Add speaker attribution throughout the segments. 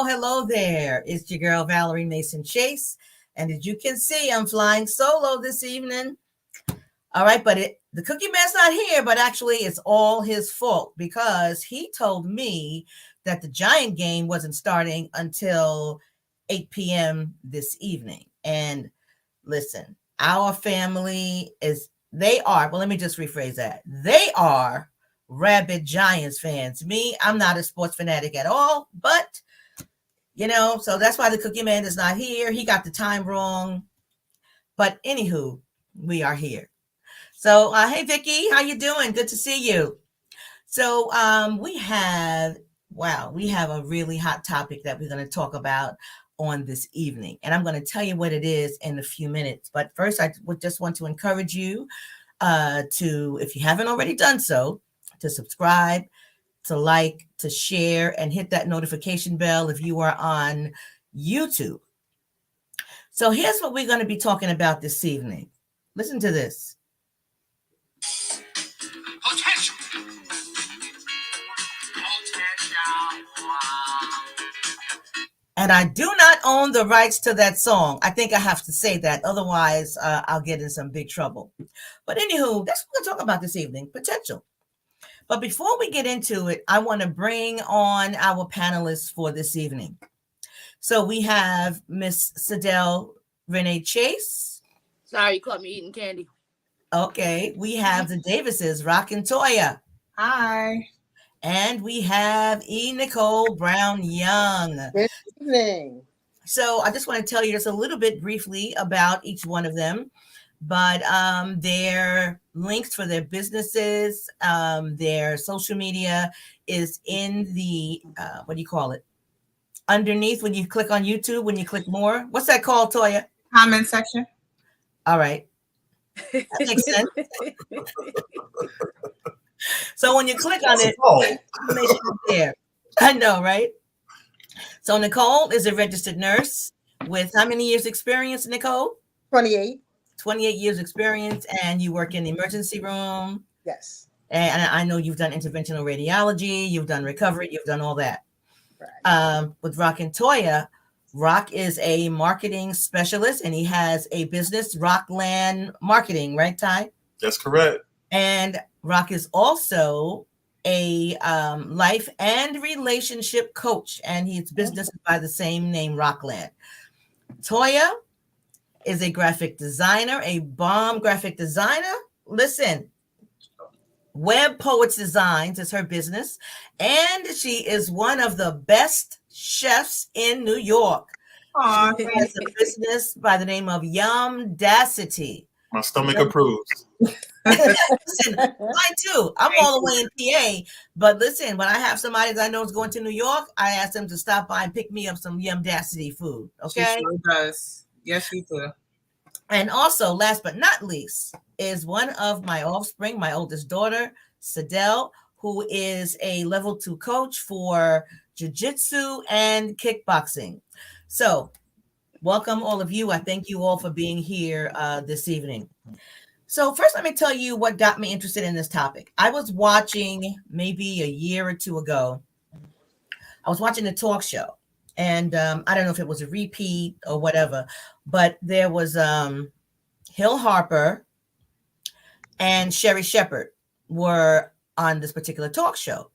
Speaker 1: Hello there. It's your girl, Valerie Mason Chase. And as you can see, I'm flying solo this evening. All right, but the Cookie Man's not here, but actually it's all his fault because he told me that the Giant game wasn't starting until 8 p.m. this evening. And listen, our family well, let me just rephrase that. They are rabid Giants fans. Me, I'm not a sports fanatic at all, but so that's why the Cookie Man is not here. He got the time wrong. But anywho, we are here. So, hey, Vicky, how you doing? Good to see you. So, we have a really hot topic that we're going to talk about on this evening. And I'm going to tell you what it is in a few minutes. But first, I would just want to encourage you to, if you haven't already done so, to subscribe, to like, to share, and hit that notification bell if you are on YouTube. So here's what we're going to be talking about this evening. Listen to this. Potential. And I do not own the rights to that song. I think I have to say that. Otherwise, I'll get in some big trouble. But anywho, that's what we're going to talk about this evening, potential. But before we get into it, I want to bring on our panelists for this evening. So we have Miss Sidel Renee Chase.
Speaker 2: Sorry, you caught me eating candy.
Speaker 1: Okay. We have the Davises, Rock and Toya.
Speaker 3: Hi.
Speaker 1: And we have E. Nicole Brown Young.
Speaker 3: Good evening.
Speaker 1: So I just want to tell you just a little bit briefly about each one of them. But their links for their businesses, their social media is in the, what do you call it? Underneath when you click on YouTube, when you click more. What's that called, Toya?
Speaker 3: Comment section.
Speaker 1: All right. That makes sense. So when you click on it, information is there. I know, right? So Nicole is a registered nurse with how many years experience, Nicole?
Speaker 3: 28.
Speaker 1: 28 years experience, and you work in the emergency room.
Speaker 3: Yes.
Speaker 1: And I know you've done interventional radiology, you've done recovery, you've done all that. Right. With Rock and Toya, Rock is a marketing specialist, and he has a business, Rockland Marketing, right, Ty?
Speaker 4: That's correct.
Speaker 1: And Rock is also a life and relationship coach, and his business is by the same name, Rockland. Toya is a graphic designer, a bomb graphic designer. Listen, Web Poets Designs is her business, and she is one of the best chefs in New York. She has a business by the name of Yumdacity.
Speaker 4: My stomach approves.
Speaker 1: Listen, mine too. I'm all the way in PA, but listen, when I have somebody that I know is going to New York, I ask them to stop by and pick me up some Yumdacity food. Okay,
Speaker 3: she sure does. Yes, she do.
Speaker 1: And also, last but not least, is one of my offspring, my oldest daughter, Sidel, who is a level 2 coach for jiu-jitsu and kickboxing. So welcome all of you. I thank you all for being here this evening. So first, let me tell you what got me interested in this topic. I was watching maybe a year or two ago. I was watching a talk show, and I don't know if it was a repeat or whatever, but there was Hill Harper and Sherry Shepherd were on this particular talk show.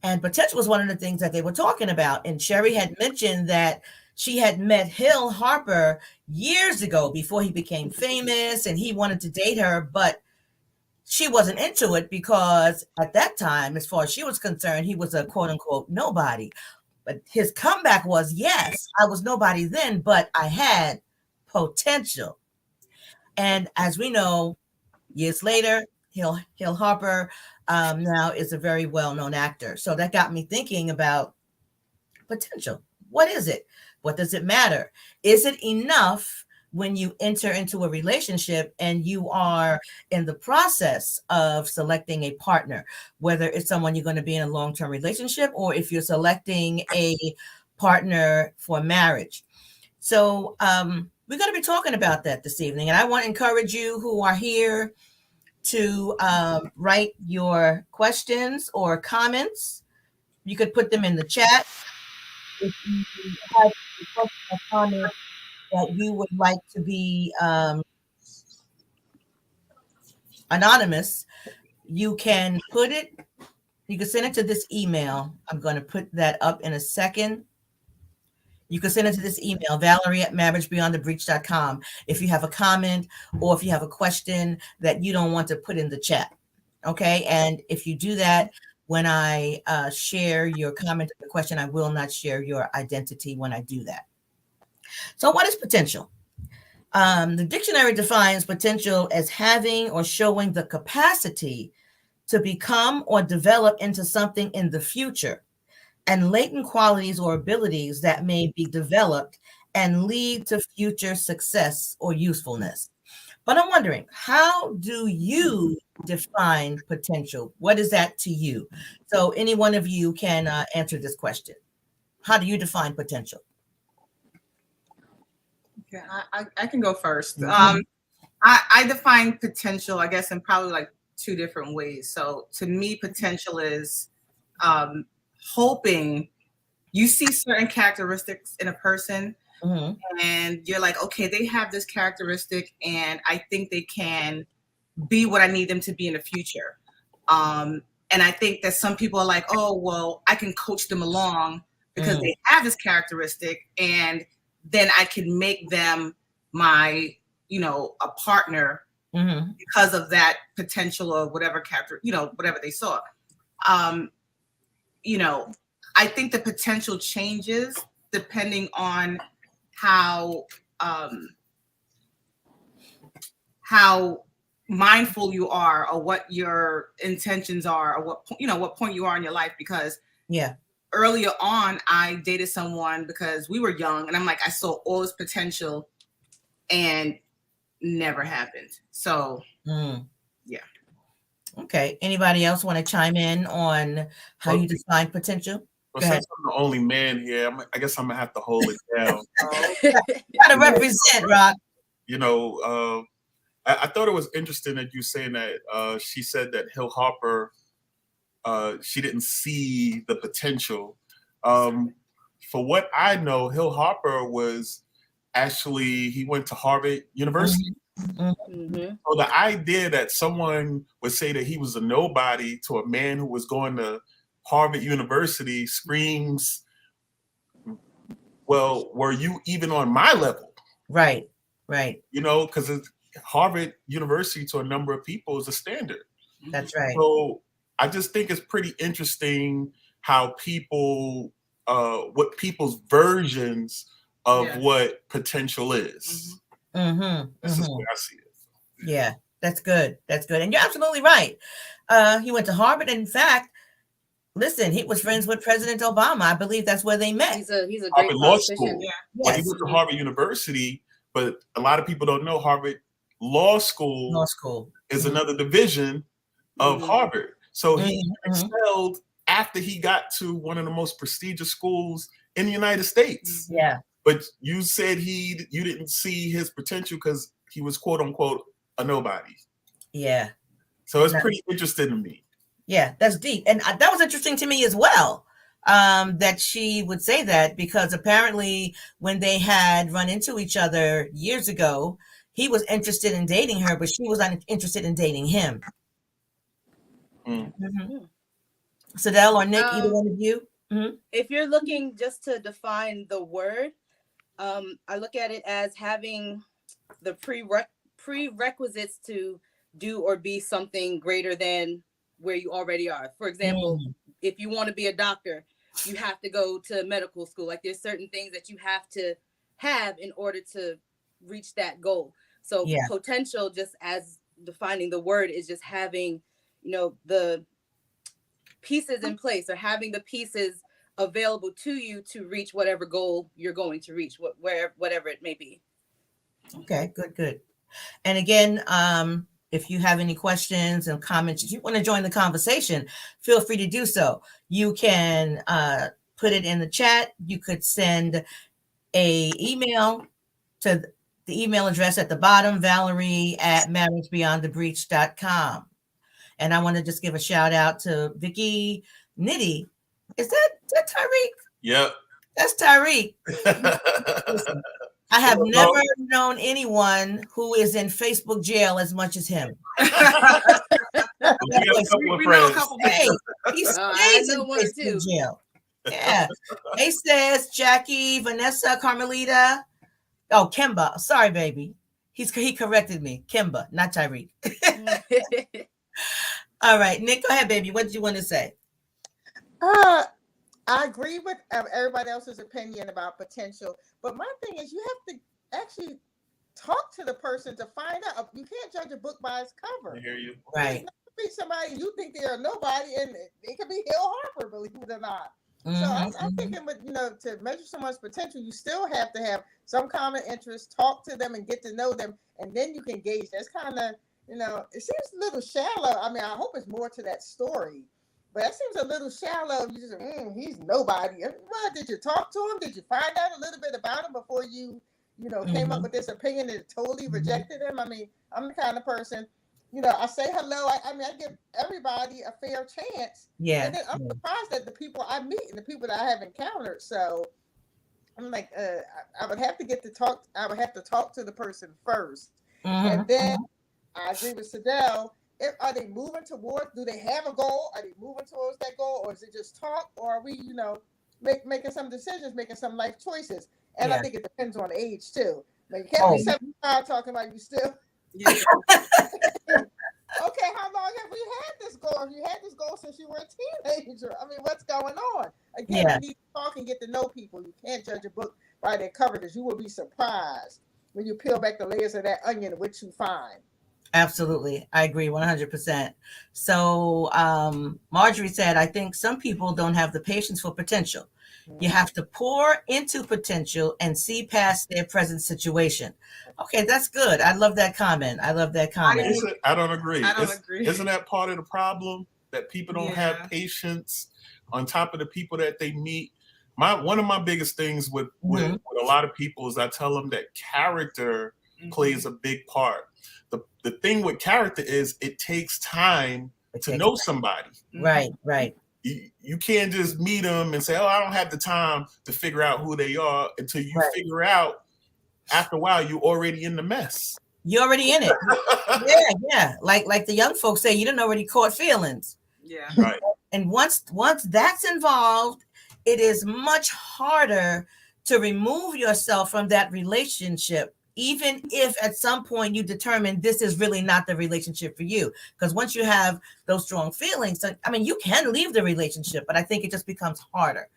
Speaker 1: And potential was one of the things that they were talking about. And Sherry had mentioned that she had met Hill Harper years ago before he became famous and he wanted to date her, but she wasn't into it because at that time, as far as she was concerned, he was a quote unquote nobody. But his comeback was, yes, I was nobody then, but I had potential. And as we know, years later, Hill Harper now is a very well-known actor. So that got me thinking about potential. What is it? What does it matter? Is it enough when you enter into a relationship and you are in the process of selecting a partner, whether it's someone you're going to be in a long-term relationship or if you're selecting a partner for marriage? So we're going to be talking about that this evening. And I want to encourage you who are here to write your questions or comments. You could put them in the chat. If you have a question or comment that you would like to be anonymous, you can put it, you can send it to this email. I'm going to put that up in a second. You can send it to this email, Valerie@marriagebeyondthebreach.com, if you have a comment or if you have a question that you don't want to put in the chat. Okay. And if you do that, when I share your comment or the question, I will not share your identity when I do that. So what is potential? The dictionary defines potential as having or showing the capacity to become or develop into something in the future, and latent qualities or abilities that may be developed and lead to future success or usefulness. But I'm wondering, how do you define potential? What is that to you? So any one of you can answer this question. How do you define potential?
Speaker 3: Okay, I can go first.
Speaker 1: Mhm.
Speaker 3: I define potential, I guess, in probably like two different ways. So to me, potential is hoping you see certain characteristics in a person
Speaker 1: Mhm.
Speaker 3: and you're like, okay, they have this characteristic and I think they can be what I need them to be in the future. And I think that some people are like, oh, well, I can coach them along because they have this characteristic and then I can make them my, a partner because of that potential of whatever character, whatever they saw. I think the potential changes depending on how mindful you are or what your intentions are or what point you are in your life, because earlier on I dated someone because we were young and I'm like, I saw all this potential and never happened. So yeah.
Speaker 1: Okay. Anybody else want to chime in on how you define potential?
Speaker 4: Well, since I'm the only man here, I guess I'm gonna have to hold it down.
Speaker 1: Gotta represent, Rock.
Speaker 4: I thought it was interesting that you saying that she said that Hill Harper, she didn't see the potential. For what I know, Hill Harper was actually, he went to Harvard University. So the idea that someone would say that he was a nobody to a man who was going to Harvard University screams, well, were you even on my level?
Speaker 1: Right.
Speaker 4: Because Harvard University to a number of people is a standard.
Speaker 1: That's right.
Speaker 4: So I just think it's pretty interesting how people, what people's versions of what potential is. This is where I see it.
Speaker 1: Yeah, that's good. That's good. And you're absolutely right. He went to Harvard. In fact, listen, he was friends with President Obama. I believe that's where they met.
Speaker 2: He's a great
Speaker 4: Harvard Law
Speaker 2: politician.
Speaker 4: School.
Speaker 2: Yeah.
Speaker 4: Well, he went to Harvard University, but a lot of people don't know Harvard Law School is another division of Harvard. So he excelled after he got to one of the most prestigious schools in the United States.
Speaker 1: Yeah.
Speaker 4: But you said you didn't see his potential because he was quote unquote a nobody.
Speaker 1: Yeah.
Speaker 4: So it's
Speaker 1: No.
Speaker 4: pretty interesting to me.
Speaker 1: Yeah, that's deep. And that was interesting to me as well, that she would say that, because apparently when they had run into each other years ago, he was interested in dating her, but she was not interested in dating him.
Speaker 4: Mm.
Speaker 1: Mm-hmm. Sadell or Nick, either one of you? Mm-hmm.
Speaker 2: If you're looking just to define the word, I look at it as having the prerequisites to do or be something greater than where you already are. For example, if you want to be a doctor, you have to go to medical school. Like, there's certain things that you have to have in order to reach that goal. So
Speaker 1: Yeah.
Speaker 2: potential, just as defining the word, is just having, the pieces in place, or having the pieces available to you to reach whatever goal you're going to reach, whatever it may be.
Speaker 1: Okay, good. And again, if you have any questions and comments, if you want to join the conversation, feel free to do so. You can put it in the chat. You could send a email to the email address at the bottom, Valerie@marriagebeyondthebreach.com. And I want to just give a shout out to Vicky Nitty. Is that Tyreek?
Speaker 4: Yep.
Speaker 1: That's Tyreek. Listen, I have never known anyone who is in Facebook jail as much as him.
Speaker 4: We got a couple of friends.
Speaker 1: Hey, he stays in Facebook jail. Yeah. Hey, says Jackie, Vanessa, Carmelita. Oh, Kimba. Sorry, baby. He corrected me. Kimba, not Tyreek. All right, Nick, go ahead, baby. What did you want to say?
Speaker 5: I agree with everybody else's opinion about potential, but my thing is, you have to actually talk to the person to find out. You can't judge a book by its cover.
Speaker 4: I hear you.
Speaker 1: Right.
Speaker 5: Be somebody you think they are nobody, and it could be Hill Harper, believe it or not. So I'm thinking, but to measure someone's potential, you still have to have some common interest, talk to them and get to know them, and then you can gauge. That's kind of, it seems a little shallow. I mean, I hope it's more to that story, but it seems a little shallow. You just, he's nobody. Well, did you talk to him? Did you find out a little bit about him before you, came up with this opinion and totally rejected him? I mean, I'm the kind of person, I say hello. I give everybody a fair chance.
Speaker 1: Yeah.
Speaker 5: And then I'm surprised at the people I meet and the people that I have encountered. So I'm like, I would have to talk to the person first. And then I agree with Sadell. Are they moving towards, do they have a goal? Are they moving towards that goal? Or is it just talk? Or are we, making some decisions, making some life choices? And I think it depends on age too. Like, you can't be 75 talking about you still. Yeah. Okay, how long have we had this goal? Have you had this goal since you were a teenager? I mean, what's going on? Again, you need to talk and get to know people. You can't judge a book by their cover, because you will be surprised when you peel back the layers of that onion, which you find.
Speaker 1: Absolutely. I agree 100%. So Marjorie said, I think some people don't have the patience for potential. You have to pour into potential and see past their present situation. Okay, that's good. I love that comment. I don't agree.
Speaker 3: I don't agree.
Speaker 4: Isn't that part of the problem, that people don't have patience on top of the people that they meet? One of my biggest things with a lot of people is I tell them that character plays a big part. The thing with character is it takes time to know somebody.
Speaker 1: Right.
Speaker 4: You can't just meet them and say, oh, I don't have the time to figure out who they are, until you figure out, after a while, you're already in the mess.
Speaker 1: You're already in it. Yeah. Like the young folks say, you didn't already caught feelings.
Speaker 3: Yeah.
Speaker 4: Right.
Speaker 1: And once that's involved, it is much harder to remove yourself from that relationship, even if at some point you determine this is really not the relationship for you. Because once you have those strong feelings, I mean, you can leave the relationship, but I think it just becomes harder.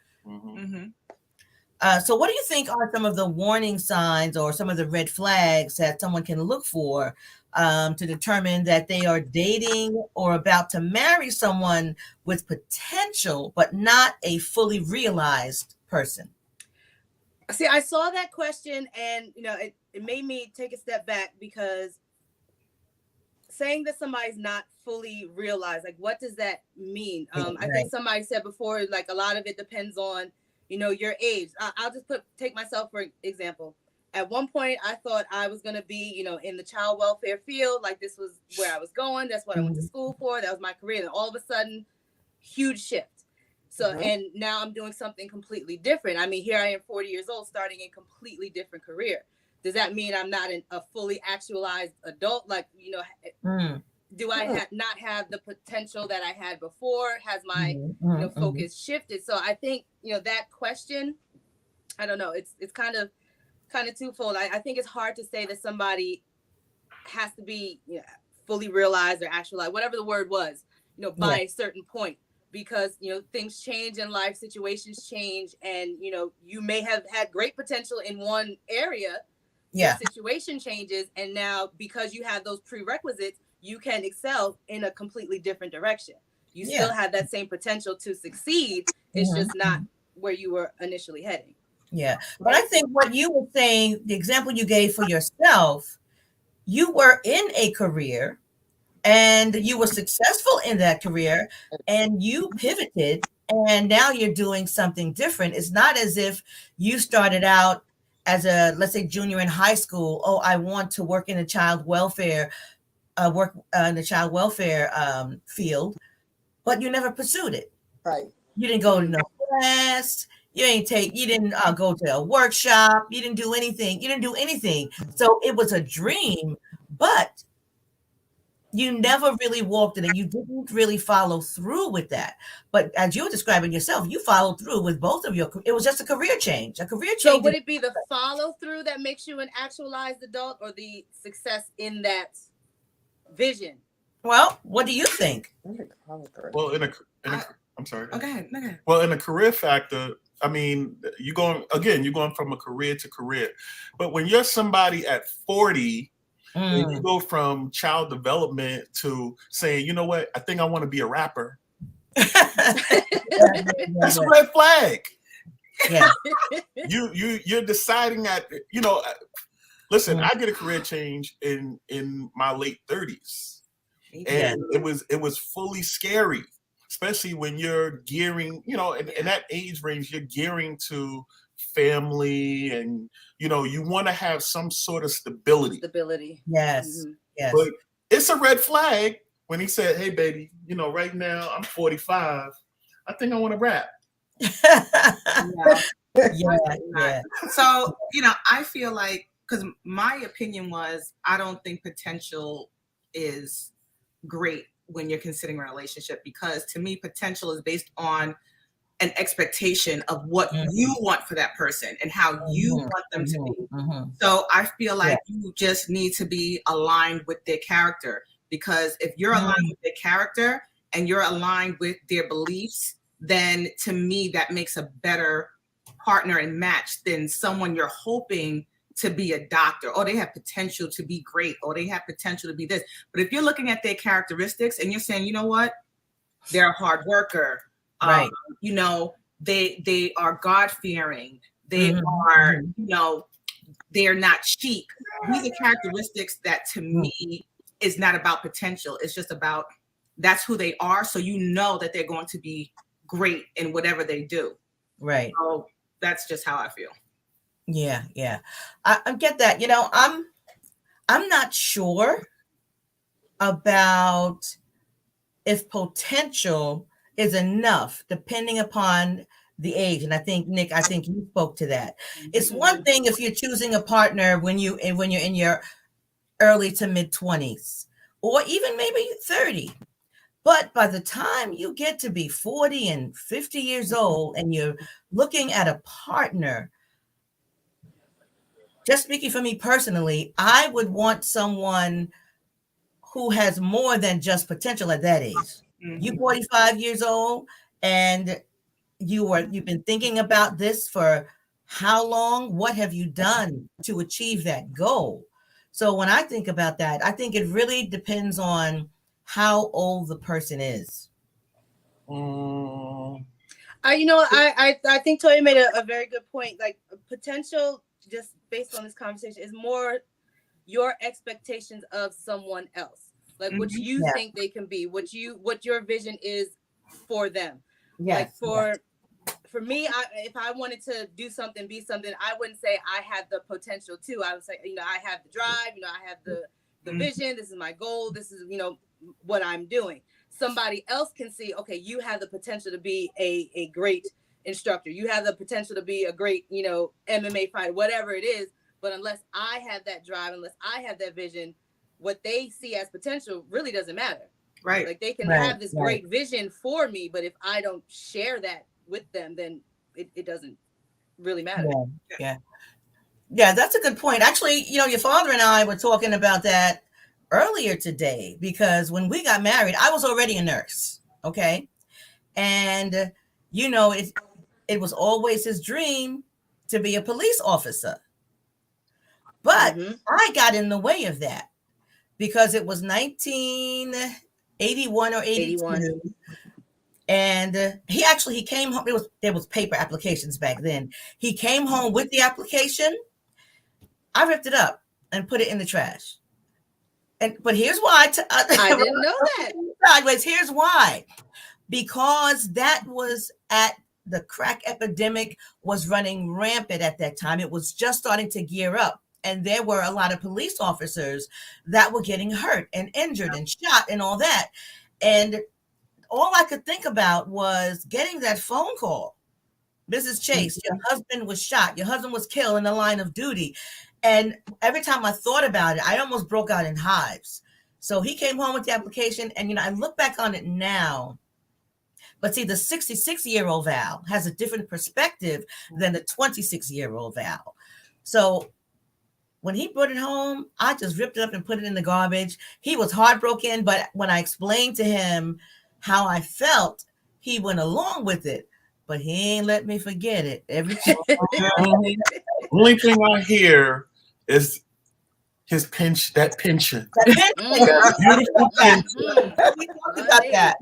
Speaker 1: So what do you think are some of the warning signs or some of the red flags that someone can look for to determine that they are dating or about to marry someone with potential, but not a fully realized person?
Speaker 2: See, I saw that question, and it made me take a step back, because saying that somebody's not fully realized, like, what does that mean? I think somebody said before, like, a lot of it depends on, your age. I'll just take myself for example. at one point I thought I was going to be, you know, in the child welfare field. Like this was where I was going. That's what I went to school for. That was my career. And all of a sudden, huge shift. So, and now I'm doing something completely different. I mean, here I am 40 years old, starting a completely different career. Does that mean I'm not a fully actualized adult? Like, you know, do I not have the potential that I had before? Has my, you know, focus shifted? So I think, you know, that question, I don't know, it's kind of twofold. I think it's hard to say that somebody has to be, you know, fully realized or actualized, whatever the word was, you know, by a certain point, because, you know, things change in life, situations change, and, you know, you may have had great potential in one area, your situation changes, and now because you have those prerequisites, you can excel in a completely different direction. You still have that same potential to succeed. It's just not where you were initially heading.
Speaker 1: Yeah. But I think what you were saying, the example you gave for yourself, you were in a career and you were successful in that career and you pivoted and now you're doing something different. It's not as if you started out as a, let's say, junior in high school. Oh, I want to work in the child welfare, field, but you never pursued it.
Speaker 5: Right.
Speaker 1: You didn't go to no class. You didn't go to a workshop. You didn't do anything. You didn't do anything. So it was a dream, but you never really walked in it. You didn't really follow through with that. But as you were describing yourself, you followed through with both of it was just a career change.
Speaker 2: So would it be the follow through that makes you an actualized adult, or the success in that vision?
Speaker 1: Well, what do you think?
Speaker 4: Well, I'm sorry.
Speaker 3: Okay.
Speaker 4: Well, in a career factor, I mean, you're going from a career to career. But when you're somebody at 40, and you go from child development to saying, you know what, I think I want to be a rapper. That's a red flag.
Speaker 1: Yeah.
Speaker 4: You're deciding that, you know, listen, I did a career change in my late 30s. And it was fully scary, especially when you're gearing, you know, in that age range, you're gearing to family, and you know, you want to have some sort of stability.
Speaker 1: Yes. Yes.
Speaker 4: But it's a red flag when he said, hey baby, you know, right now I'm 45, I think I want to rap.
Speaker 1: Yeah.
Speaker 3: So, you know, I feel like, because my opinion was, I don't think potential is great when you're considering a relationship, because to me, potential is based on an expectation of what you want for that person and how you want them to be. So I feel like you just need to be aligned with their character, because if you're aligned with their character and you're aligned with their beliefs, then to me, that makes a better partner and match than someone you're hoping to be a doctor, or they have potential to be great, or they have potential to be this. But if you're looking at their characteristics and you're saying, you know what, they're a hard worker,
Speaker 1: right?
Speaker 3: You know, they are God-fearing, they are, you know, they're not cheap. These are characteristics that to me is not about potential. It's just about, that's who they are. So you know that they're going to be great in whatever they do.
Speaker 1: Right.
Speaker 3: So that's just how I feel.
Speaker 1: Yeah. I get that. You know, I'm not sure about if potential is enough, depending upon the age. And I think, Nick, you spoke to that. It's one thing if you're choosing a partner when you're in your early to mid 20s, or even maybe 30. But by the time you get to be 40 and 50 years old and you're looking at a partner, just speaking for me personally, I would want someone who has more than just potential at that age. You're 45 years old and you've been thinking about this for how long? What have you done to achieve that goal? So when I think about that, I think it really depends on how old the person is.
Speaker 2: You know, I think Toya made a very good point. Like, potential, just based on this conversation, is more your expectations of someone else, like what you think they can be, what your vision is for them. Like for me, if I wanted to do something, be something, I wouldn't say I had the potential to. I would say, I have the drive, I have the vision. This is my goal. This is, what I'm doing. Somebody else can see, okay, you have the potential to be a great instructor. You have the potential to be a great, MMA fighter, whatever it is. But unless I have that drive, unless I have that vision, what they see as potential really doesn't matter.
Speaker 3: Right.
Speaker 2: Like they can have this great vision for me, but if I don't share that with them, then it doesn't really matter.
Speaker 1: Yeah, that's a good point. Actually, your father and I were talking about that earlier today, because when we got married, I was already a nurse. Okay. And, it was always his dream to be a police officer. But I got in the way of that because it was 1981 or 82.
Speaker 2: 81.
Speaker 1: And he came home. There was paper applications back then. He came home with the application. I ripped it up and put it in the trash. But here's why.
Speaker 2: I didn't know that.
Speaker 1: Sideways. Here's why. Because that was the crack epidemic was running rampant at that time. It was just starting to gear up. And there were a lot of police officers that were getting hurt and injured and shot and all that. And all I could think about was getting that phone call. Mrs. Chase, your husband was shot. Your husband was killed in the line of duty. And every time I thought about it, I almost broke out in hives. So he came home with the application. And, I look back on it now. But see, the 66-year-old Val has a different perspective than the 26-year-old Val. So when he brought it home, I just ripped it up and put it in the garbage. He was heartbroken. But when I explained to him how I felt, he went along with it. But he ain't let me forget it. Every time.
Speaker 4: Only thing I hear is his that pension. Beautiful pension.
Speaker 1: We talked about that.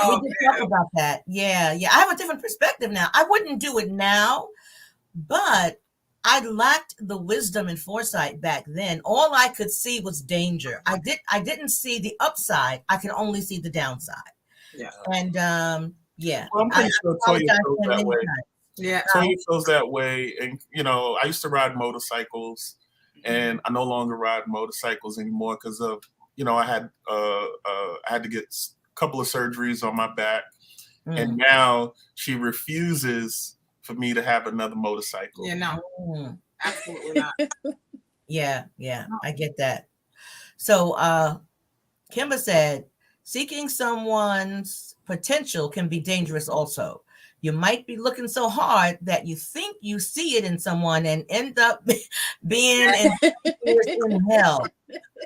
Speaker 1: We did talk about that. Yeah. I have a different perspective now. I wouldn't do it now, but I lacked the wisdom and foresight back then. All I could see was danger. I didn't see the upside. I could only see the downside.
Speaker 3: Yeah.
Speaker 1: And
Speaker 4: well, I'm pretty sure Toya feels that way.
Speaker 3: Yeah.
Speaker 4: Toya feels that way. And I used to ride motorcycles, and I no longer ride motorcycles anymore because of I had to get a couple of surgeries on my back, and now she refuses for me to have another motorcycle.
Speaker 3: Yeah, no, absolutely not.
Speaker 1: Yeah, I get that. So Kimber said, seeking someone's potential can be dangerous also. You might be looking so hard that you think you see it in someone and end up being in hell.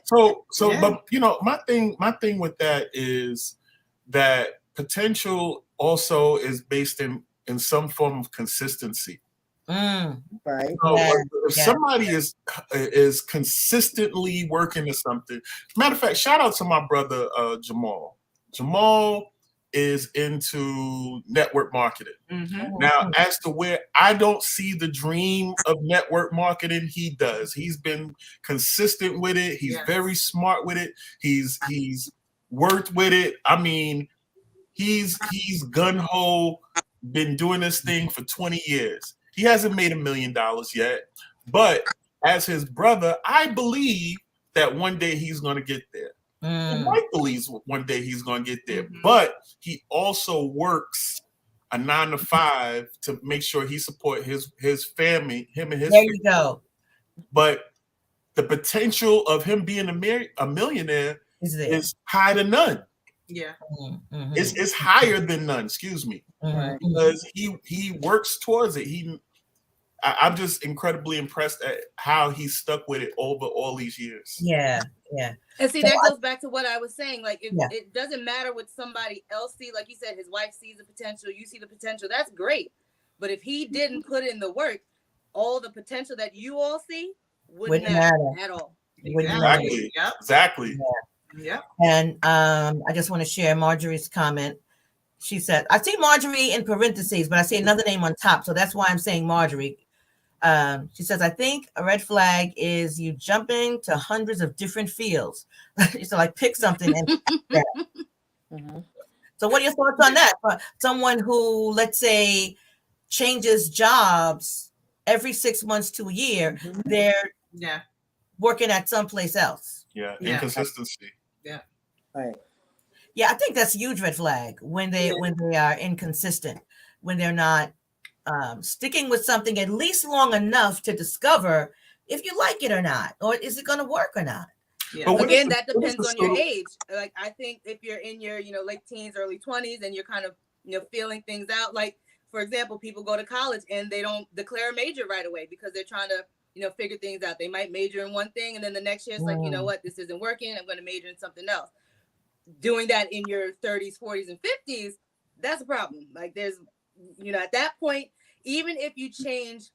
Speaker 4: So, but my thing with that is that potential also is based in some form of consistency.
Speaker 5: Right.
Speaker 4: So if somebody is consistently working to something. Matter of fact, shout out to my brother Jamal. Jamal is into network marketing. Now, as to where I don't see the dream of network marketing, he does. He's been consistent with it. He's very smart with it. He's worked with it. I mean, he's gun-ho, been doing this thing for 20 years. He hasn't made $1 million yet, but as his brother, I believe that one day he's going to get there. Mike believes one day he's going to get there, but he also works a 9 to 5 to make sure he support his family, him and his
Speaker 1: there
Speaker 4: family.
Speaker 1: you go.
Speaker 4: But the potential of him being a millionaire is high to none.
Speaker 3: Yeah,
Speaker 4: it's higher than none. Excuse me, because he works towards it. I'm just incredibly impressed at how he stuck with it over all these years.
Speaker 1: Yeah.
Speaker 2: And see, that goes back to what I was saying. Like, it doesn't matter what somebody else sees. Like you said, his wife sees the potential. You see the potential. That's great. But if he didn't put in the work, all the potential that you all see wouldn't matter at all.
Speaker 4: Exactly.
Speaker 3: Yep.
Speaker 4: Exactly.
Speaker 3: Yeah.
Speaker 1: And I just want to share Marjorie's comment. She said, I see Marjorie in parentheses, but I see another name on top. So that's why I'm saying Marjorie. She says, I think a red flag is you jumping to hundreds of different fields. So like pick something and So what are your thoughts on that? For someone who, let's say, changes jobs every 6 months to a year, they're working at someplace else.
Speaker 4: Yeah, inconsistency.
Speaker 3: Yeah.
Speaker 5: Right.
Speaker 1: Yeah, I think that's a huge red flag when they are inconsistent, when they're not sticking with something at least long enough to discover if you like it or not, or is it going to work or not.
Speaker 3: Yeah.
Speaker 4: But
Speaker 2: Again, that depends on your age. Like, I think if you're in your, late teens, early 20s, and you're kind of, feeling things out. Like, for example, people go to college and they don't declare a major right away because they're trying to, figure things out. They might major in one thing, and then the next year it's like, you know what, this isn't working. I'm going to major in something else. Doing that in your 30s, 40s, and 50s, that's a problem. Like, there's, at that point, even if you change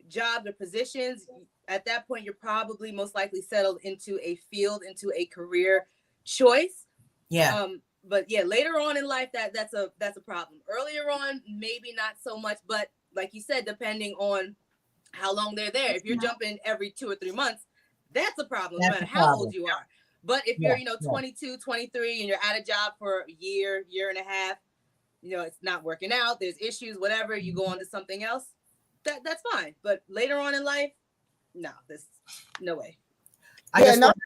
Speaker 2: jobs or positions, at that point you're probably most likely settled into a field, into a career choice. But yeah, later on in life, that's a problem. Earlier on, maybe not so much, but like you said, depending on how long they're there. If you're jumping every 2 or 3 months, that's a problem, no matter how old you are. But if you're 22, 23, and you're at a job for a year and a half, it's not working out, there's issues, whatever, you go on to something else, that's fine. But later on in life, no, there's no way.
Speaker 1: I just want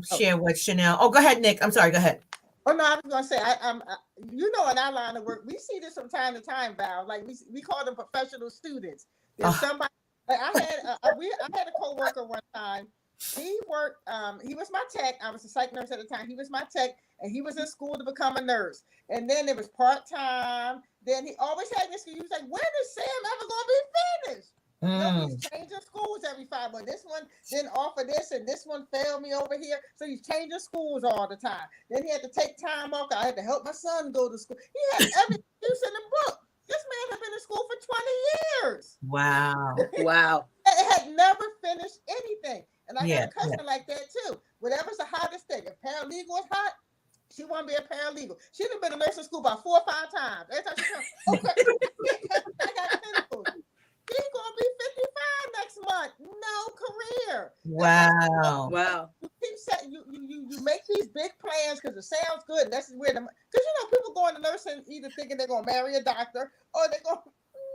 Speaker 1: to share with Chanel. Oh, go ahead, Nick. I'm sorry. Go ahead.
Speaker 5: Oh no, I was gonna say, in our line of work, we see this from time to time, Val. Like we call them professional students. There's somebody. Like I had a coworker one time. He worked. He was my tech. I was a psych nurse at the time. He was my tech, and he was in school to become a nurse. And then it was part time. Then he always had this. He was like, "When is Sam ever gonna be finished?" He's changing schools every 5 months. This one didn't offer this, and this one failed me over here. So he's changing schools all the time. Then he had to take time off. I had to help my son go to school. He had every excuse in the book. This man had been in school for 20 years.
Speaker 1: Wow.
Speaker 5: It had never finished anything. And I got a cousin like that too. Whatever's the hottest thing. If paralegal is hot, she want to be a paralegal. She'd have been in nursing school about 4 or 5 times. Every time she comes, I got clinicals. He's gonna be 55 next month. No career.
Speaker 1: Wow.
Speaker 5: You keep saying you make these big plans because it sounds good. And that's where because people go into nursing either thinking they're gonna marry a doctor or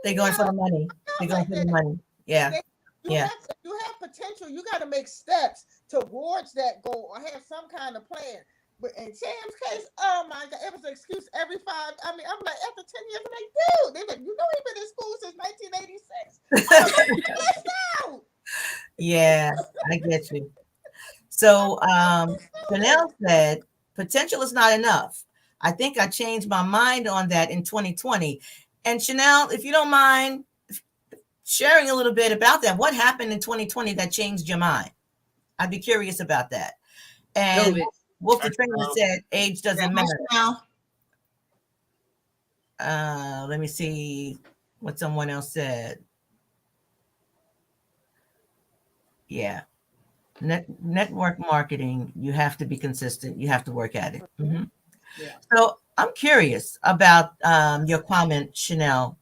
Speaker 5: they're
Speaker 1: going for the money. They're going for the money. Yeah.
Speaker 5: You have potential. You got to make steps towards that goal or have some kind of plan. But in Sam's case, oh my God, it was an excuse every 5. I mean, I'm like, after 10 years, I'm like, dude, they're like, he's been in school since 1986.
Speaker 1: Yeah, I get you. So Chanel said, potential is not enough. I think I changed my mind on that in 2020. And Chanel, if you don't mind sharing a little bit about that, what happened in 2020 that changed your mind? I'd be curious about that. And Wolf the Trainer said age doesn't matter. Let me see what someone else said. Yeah. Network marketing, you have to be consistent. You have to work at it. Mm-hmm. Yeah. So I'm curious about your comment, Chanel.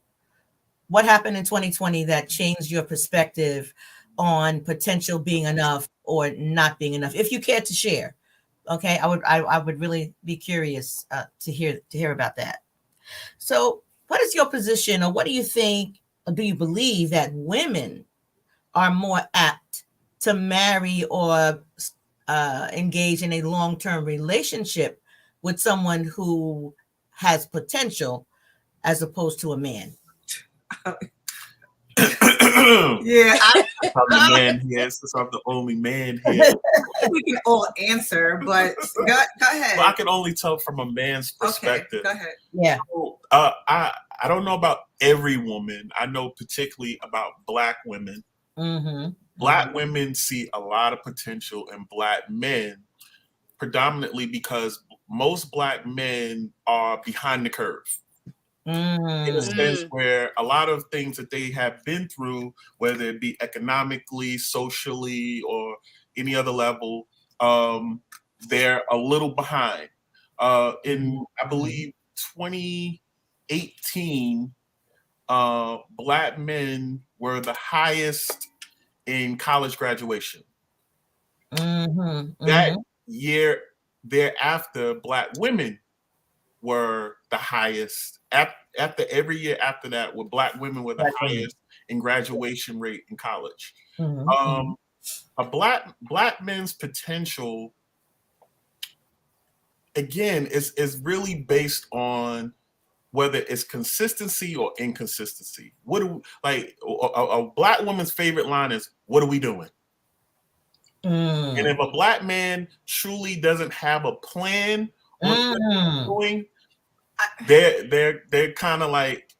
Speaker 1: What happened in 2020 that changed your perspective on potential being enough or not being enough? If you care to share. Okay, I would really be curious to hear about that. So, what is your position, or what do you think, or do you believe that women are more apt to marry or engage in a long-term relationship with someone who has potential as opposed to a man?
Speaker 3: Yeah,
Speaker 4: I'm the man here, since I'm the only man here.
Speaker 3: We can all answer, but go ahead.
Speaker 4: Well, I can only tell from a man's perspective.
Speaker 3: Okay, go ahead.
Speaker 1: Yeah.
Speaker 4: So, I don't know about every woman. I know particularly about Black women.
Speaker 1: Mm-hmm.
Speaker 4: Black women see a lot of potential in Black men, predominantly because most Black men are behind the curve. In a sense where a lot of things that they have been through, whether it be economically, socially, or any other level, they're a little behind. In, I believe, 2018, Black men were the highest in college graduation. That year thereafter, Black women were the the highest. After every year after that, with Black women were the highest in graduation rate in college. A black man's potential, again, is really based on whether it's consistency or inconsistency. What do like a Black woman's favorite line is, "What are we doing?" And if a Black man truly doesn't have a plan on what they're doing, they're kind of like,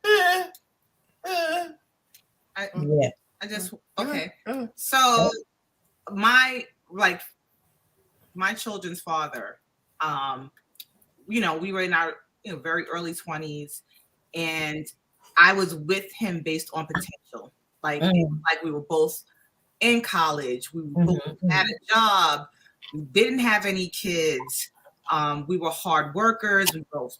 Speaker 3: I just okay. So my children's father, we were in our very early 20s, and I was with him based on potential. Like we were both in college, we both had a job, we didn't have any kids. We were hard workers. We both,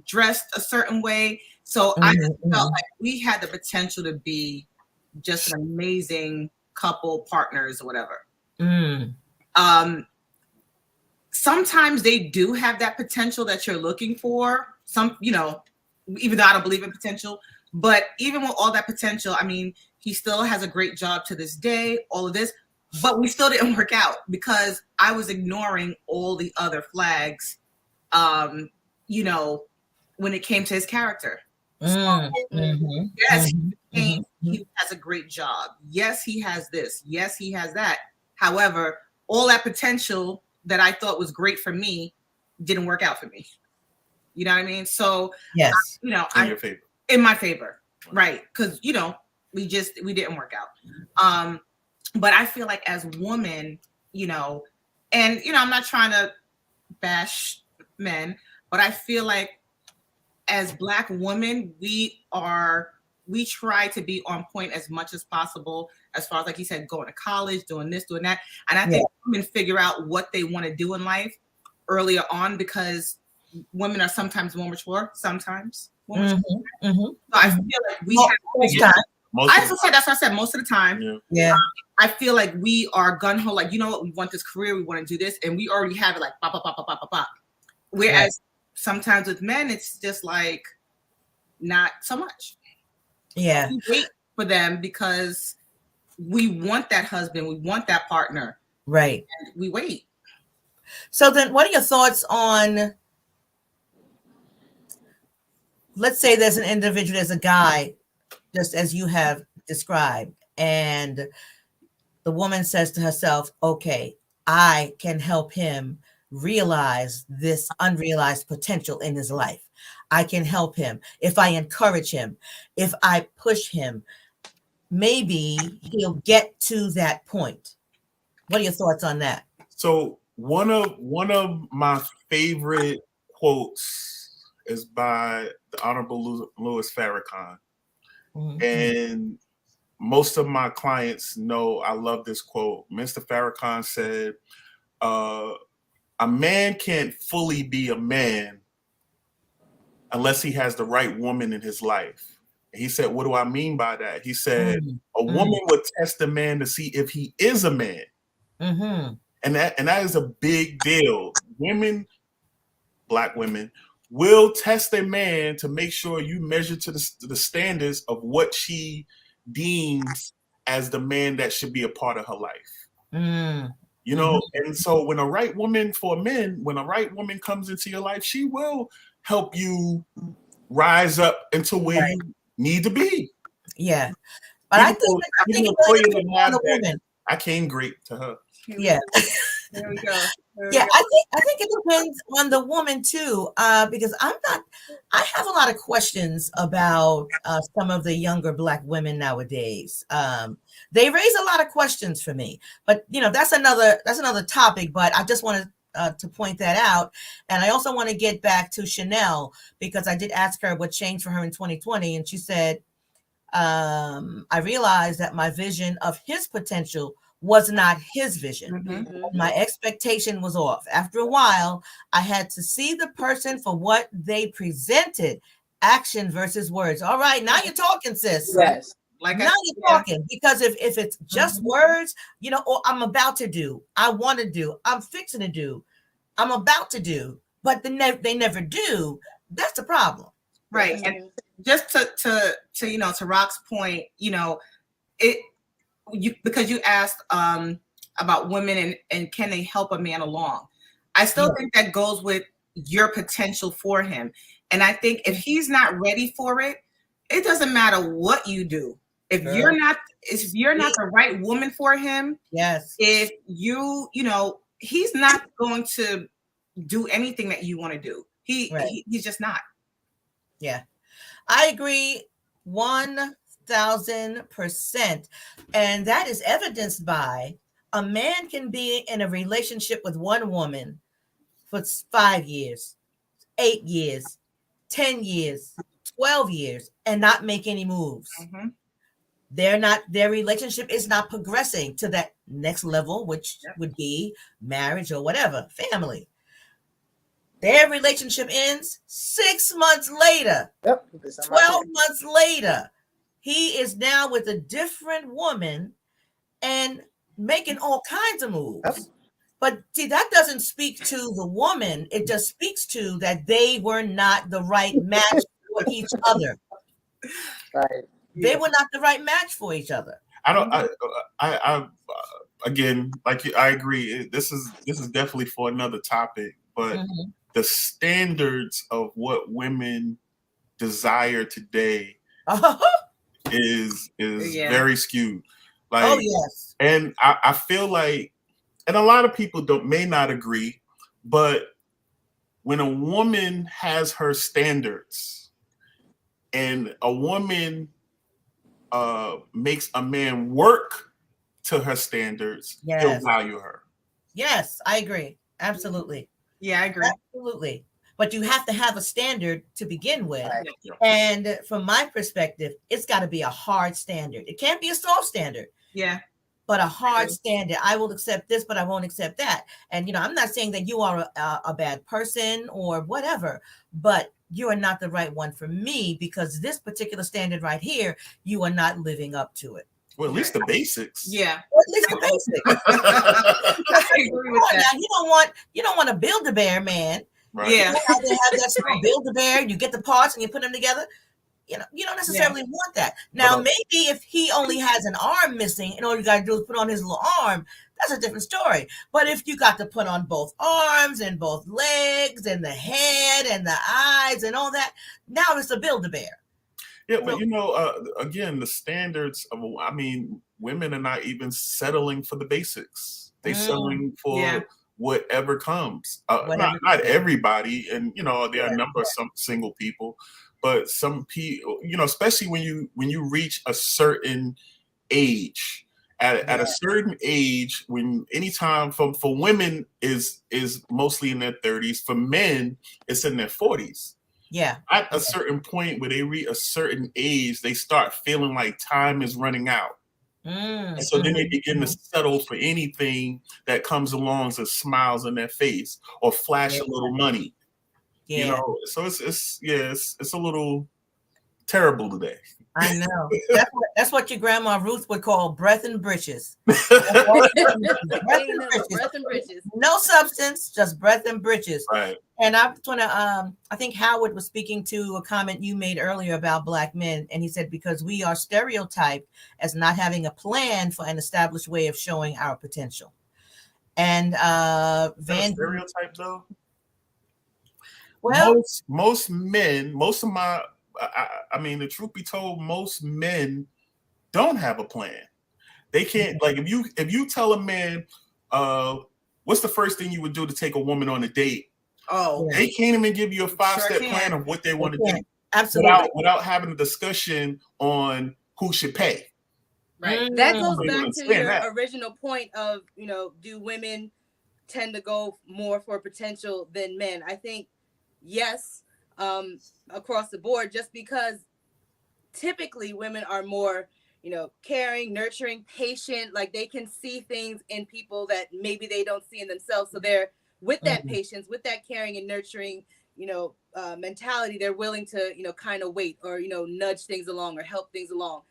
Speaker 3: dressed a certain way. So I just felt like we had the potential to be just an amazing couple, partners, or whatever. Sometimes they do have that potential that you're looking for. Even though I don't believe in potential, but even with all that potential, I mean, he still has a great job to this day, all of this, but we still didn't work out because I was ignoring all the other flags, when it came to his character. Yes, he has a great job. Yes, he has this. Yes, he has that. However, all that potential that I thought was great for me didn't work out for me. You know what I mean? So,
Speaker 1: yes,
Speaker 4: in your favor.
Speaker 3: In my favor, right? Because we didn't work out. But I feel like as women, and I'm not trying to bash men, but I feel like as Black women, we try to be on point as much as possible, as far as, like you said, going to college, doing this, doing that. And I think women figure out what they want to do in life earlier on, because women are sometimes more mature, sometimes. So I feel like we have that's what I said, most of the time. I feel like we are gun-ho, like, you know what, we want this career, we want to do this, and we already have it like pop, pop, pop, pop, pop, pop. Whereas sometimes with men, it's just like not so much.
Speaker 1: Yeah.
Speaker 3: We wait for them because we want that husband, we want that partner.
Speaker 1: Right.
Speaker 3: And we wait.
Speaker 1: So then what are your thoughts on, let's say there's an individual, there's a guy, just as you have described, and the woman says to herself, okay, I can help him realize this unrealized potential in his life. I can help him if I encourage him, if I push him, maybe he'll get to that point. What are your thoughts on that?
Speaker 4: So one of my favorite quotes is by the Honorable Louis Farrakhan. And most of my clients know I love this quote. Mr. Farrakhan said, a man can't fully be a man unless he has the right woman in his life. And he said, what do I mean by that? He said, a woman would test a man to see if he is a man. And that is a big deal. Women, Black women, will test a man to make sure you measure to the standards of what she deems as the man that should be a part of her life. And so when a right woman, for men, when a right woman comes into your life, she will help you rise up into where you need to be.
Speaker 1: Yeah. But I think it really on the woman.
Speaker 4: I came great to her.
Speaker 1: Yeah.
Speaker 3: There we go.
Speaker 1: I think it depends on the woman too, because I have a lot of questions about some of the younger Black women nowadays. They raise a lot of questions for me, but that's another topic. But I just wanted to point that out, and I also want to get back to Chanel, because I did ask her what changed for her in 2020, and she said, I realized that my vision of his potential was not his vision. My expectation was off. After a while, I had to see the person for what they presented, action versus words. All right, now you're talking, sis.
Speaker 5: Yes.
Speaker 1: Now you're talking, because if it's just words, or I'm about to do, I want to do, I'm fixing to do, I'm about to do, but they never do, That's the problem.
Speaker 3: Right. And just to to Rock's point, it you because you asked about women and can they help a man along. I still think that goes with your potential for him. And I think if he's not ready for it, it doesn't matter what you do. If you're not the right woman for him,
Speaker 1: yes.
Speaker 3: If he's not going to do anything that you want to do. He's just not.
Speaker 1: Yeah. I agree 1000%. And that is evidenced by a man can be in a relationship with one woman for 5 years, 8 years, 10 years, 12 years, and not make any moves.
Speaker 3: Mm-hmm.
Speaker 1: Their relationship is not progressing to that next level, which would be marriage or whatever, family. Their relationship ends 6 months later. 12 months later, he is now with a different woman and making all kinds of moves. But see, that doesn't speak to the woman. It just speaks to that they were not the right match for each other.
Speaker 5: Right.
Speaker 1: They were not the right match for each other.
Speaker 4: I again, I agree. This is definitely for another topic, but the standards of what women desire today is very skewed. Like,
Speaker 1: yes.
Speaker 4: And I feel like, and a lot of people may not agree, but when a woman has her standards and a woman makes a man work to her standards, he'll value her.
Speaker 1: Yes, I agree. Absolutely.
Speaker 3: Yeah, I agree.
Speaker 1: Absolutely. But you have to have a standard to begin with. And from my perspective, it's got to be a hard standard. It can't be a soft standard.
Speaker 3: Yeah.
Speaker 1: But a hard standard. I will accept this, but I won't accept that. And, I'm not saying that you are a bad person or whatever, but you are not the right one for me because this particular standard right here, you are not living up to it.
Speaker 4: Well, at least the basics.
Speaker 3: Yeah.
Speaker 1: Well, at least the basics.
Speaker 3: I agree with that.
Speaker 1: Now, you don't want to build a bear, man.
Speaker 4: Right.
Speaker 1: They
Speaker 3: Yeah.
Speaker 1: have that song, build a bear, you get the parts and you put them together. You don't necessarily want that. Now, maybe if he only has an arm missing and all you got to do is put on his little arm, that's a different story. But if you got to put on both arms and both legs and the head and the eyes and all that, now it's a Build-A-Bear.
Speaker 4: Yeah, but again, the standards of, women are not even settling for the basics. They're settling for whatever comes. Not everybody, and there are a number of some single people. But some people, especially when you reach a certain age, at a certain age, anytime for women is mostly in their 30s, for men it's in their 40s.
Speaker 1: Yeah.
Speaker 4: At a certain point where they reach a certain age, they start feeling like time is running out. And so then they begin to settle for anything that comes along as smiles in their face or flash a little money.
Speaker 1: Yeah.
Speaker 4: So it's a little terrible today.
Speaker 1: I know. That's what your grandma Ruth would call breath and britches.
Speaker 2: Breath and britches.
Speaker 1: No substance, just breath and britches.
Speaker 4: Right.
Speaker 1: And I want to I think Howard was speaking to a comment you made earlier about Black men, and he said because we are stereotyped as not having a plan for an established way of showing our potential. And
Speaker 4: stereotype though.
Speaker 1: Well,
Speaker 4: most men, the truth be told, most men don't have a plan. They can't, if you tell a man, what's the first thing you would do to take a woman on a date?
Speaker 3: Oh,
Speaker 4: they can't even give you a 5-step plan of what they want to do.
Speaker 1: Absolutely.
Speaker 4: Without having a discussion on who should pay.
Speaker 2: Right. That goes back to your original point of, do women tend to go more for potential than men? I think yes, across the board, just because typically women are more, caring, nurturing, patient, like they can see things in people that maybe they don't see in themselves. So they're with that patience, with that caring and nurturing, mentality, they're willing to, kind of wait or, nudge things along or help things along.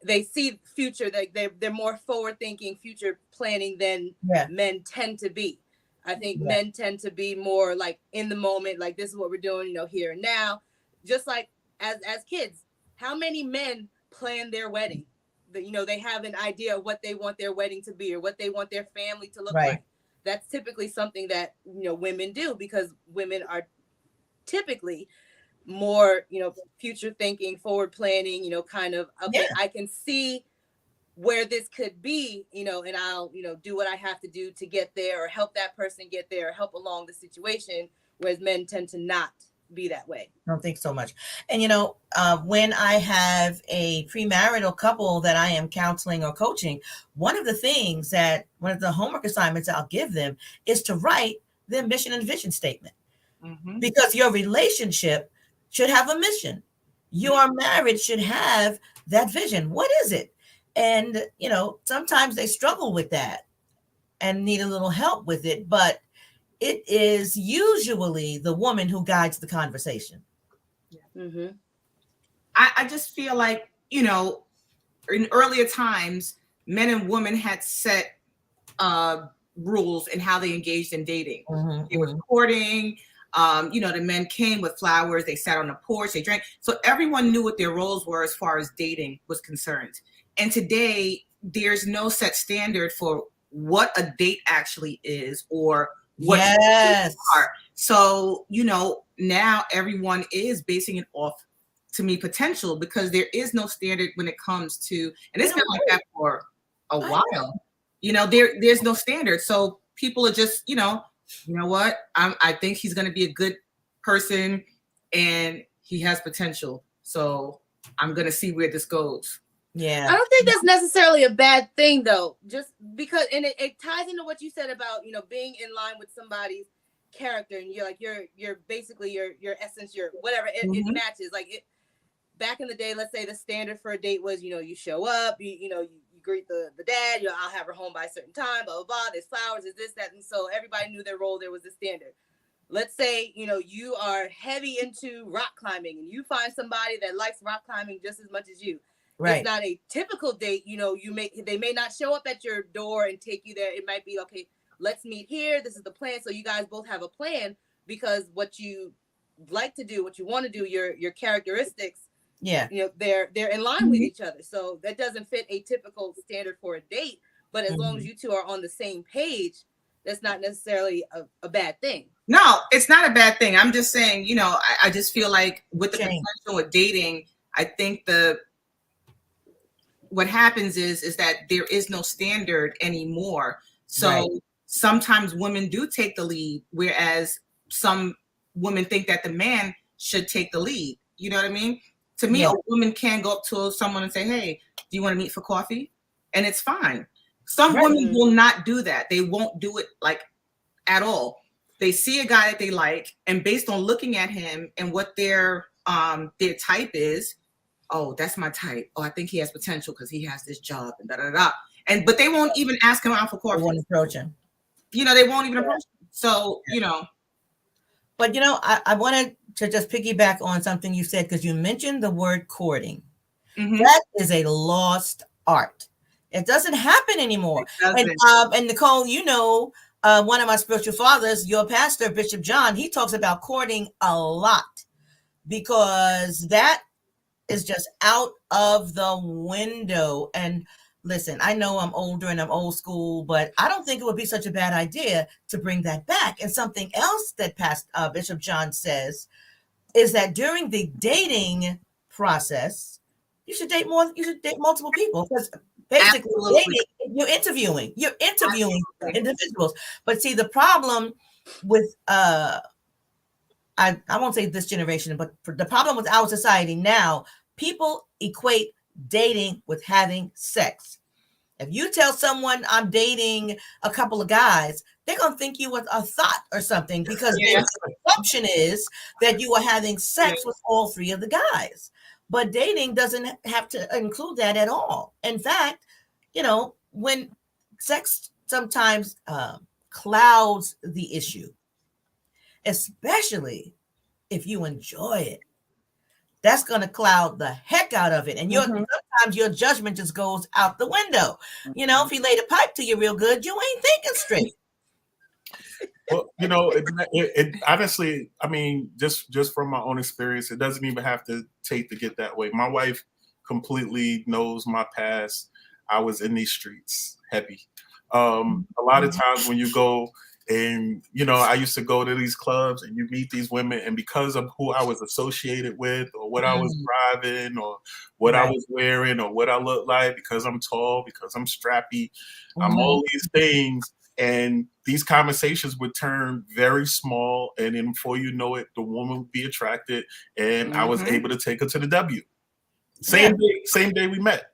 Speaker 2: They see future, they're more forward thinking, future planning than men tend to be. I think men tend to be more like in the moment, like this is what we're doing, here and now. Just like as kids, how many men plan their wedding? They have an idea of what they want their wedding to be or what they want their family to look like. That's typically something that women do, because women are typically more future thinking, forward planning, kind of, okay, I can see where this could be, and I'll do what I have to do to get there, or help that person get there, or help along the situation, whereas men tend to not be that way.
Speaker 1: I don't think so much. And when I have a premarital couple that I am counseling or coaching, one of the homework assignments I'll give them is to write their mission and vision statement. Because your relationship should have a mission. Your marriage should have that vision. What is it? And sometimes they struggle with that and need a little help with it, but it is usually the woman who guides the conversation.
Speaker 3: I just feel like, in earlier times, men and women had set rules in how they engaged in dating. They were courting. The men came with flowers. They sat on the porch. They drank. So everyone knew what their roles were as far as dating was concerned. And today, there's no set standard for what a date actually is, or what dates are. So, now everyone is basing it off, to me, potential, because there is no standard when it comes to, and it's been like that for a while. There's no standard. So people are just, you know what? I think he's going to be a good person and he has potential. So I'm going to see where this goes.
Speaker 1: Yeah.
Speaker 2: I don't think that's necessarily a bad thing, though, just because, and it ties into what you said about, being in line with somebody's character, and you're like, you're basically your essence, your whatever, it matches. Like it, back in the day, let's say the standard for a date was, you show up, you greet the dad, I'll have her home by a certain time, blah, blah, blah, there's flowers, there's this, that, and so everybody knew their role, there was a standard. Let's say, you are heavy into rock climbing and you find somebody that likes rock climbing just as much as you. Right. It's not a typical date. They may not show up at your door and take you there. It might be, okay, let's meet here. This is the plan. So you guys both have a plan, because what you like to do, what you want to do, your characteristics, they're in line with each other. So that doesn't fit a typical standard for a date. But as long as you two are on the same page, that's not necessarily a bad thing.
Speaker 3: No, it's not a bad thing. I'm just saying, I just feel like with the potential with dating, I think what happens is that there is no standard anymore. So sometimes women do take the lead, whereas some women think that the man should take the lead. You know what I mean? To me, a woman can go up to someone and say, hey, do you want to meet for coffee? And it's fine. Some women will not do that. They won't do it at all. They see a guy that they like, and based on looking at him and what their type is, oh, that's my type. Oh, I think he has potential because he has this job and da da da. But they won't even ask him out for coffee.
Speaker 1: They won't approach him.
Speaker 3: They won't even approach him. So,
Speaker 1: But I wanted to just piggyback on something you said, because you mentioned the word courting. That is a lost art. It doesn't happen anymore. And Nicole, one of my spiritual fathers, your pastor, Bishop John, he talks about courting a lot, because that is just out of the window. And listen, I know I'm older and I'm old school, but I don't think it would be such a bad idea to bring that back. And something else that Bishop John says is that during the dating process, you should date multiple people, because basically dating, you're interviewing individuals. But see, the problem with I won't say this generation, but the problem with our society now, people equate dating with having sex. If you tell someone I'm dating a couple of guys, they're going to think you was a thought or something, because their assumption is that you are having sex with all three of the guys. But dating doesn't have to include that at all. In fact, when sex sometimes clouds the issue, especially if you enjoy it, that's going to cloud the heck out of it. And sometimes your judgment just goes out the window. If he laid a pipe to you real good, you ain't thinking straight.
Speaker 4: Well, it honestly, I mean, just from my own experience, it doesn't even have to take to get that way. My wife completely knows my past. I was in these streets heavy. A lot of times when you go and I used to go to these clubs and you meet these women, and because of who I was associated with, or what I was driving, or what I was wearing, or what I look like, because I'm tall, because I'm strappy, I'm all these things. And these conversations would turn very small, and then before you know it, the woman would be attracted, and I was able to take her to the W. Same day we met.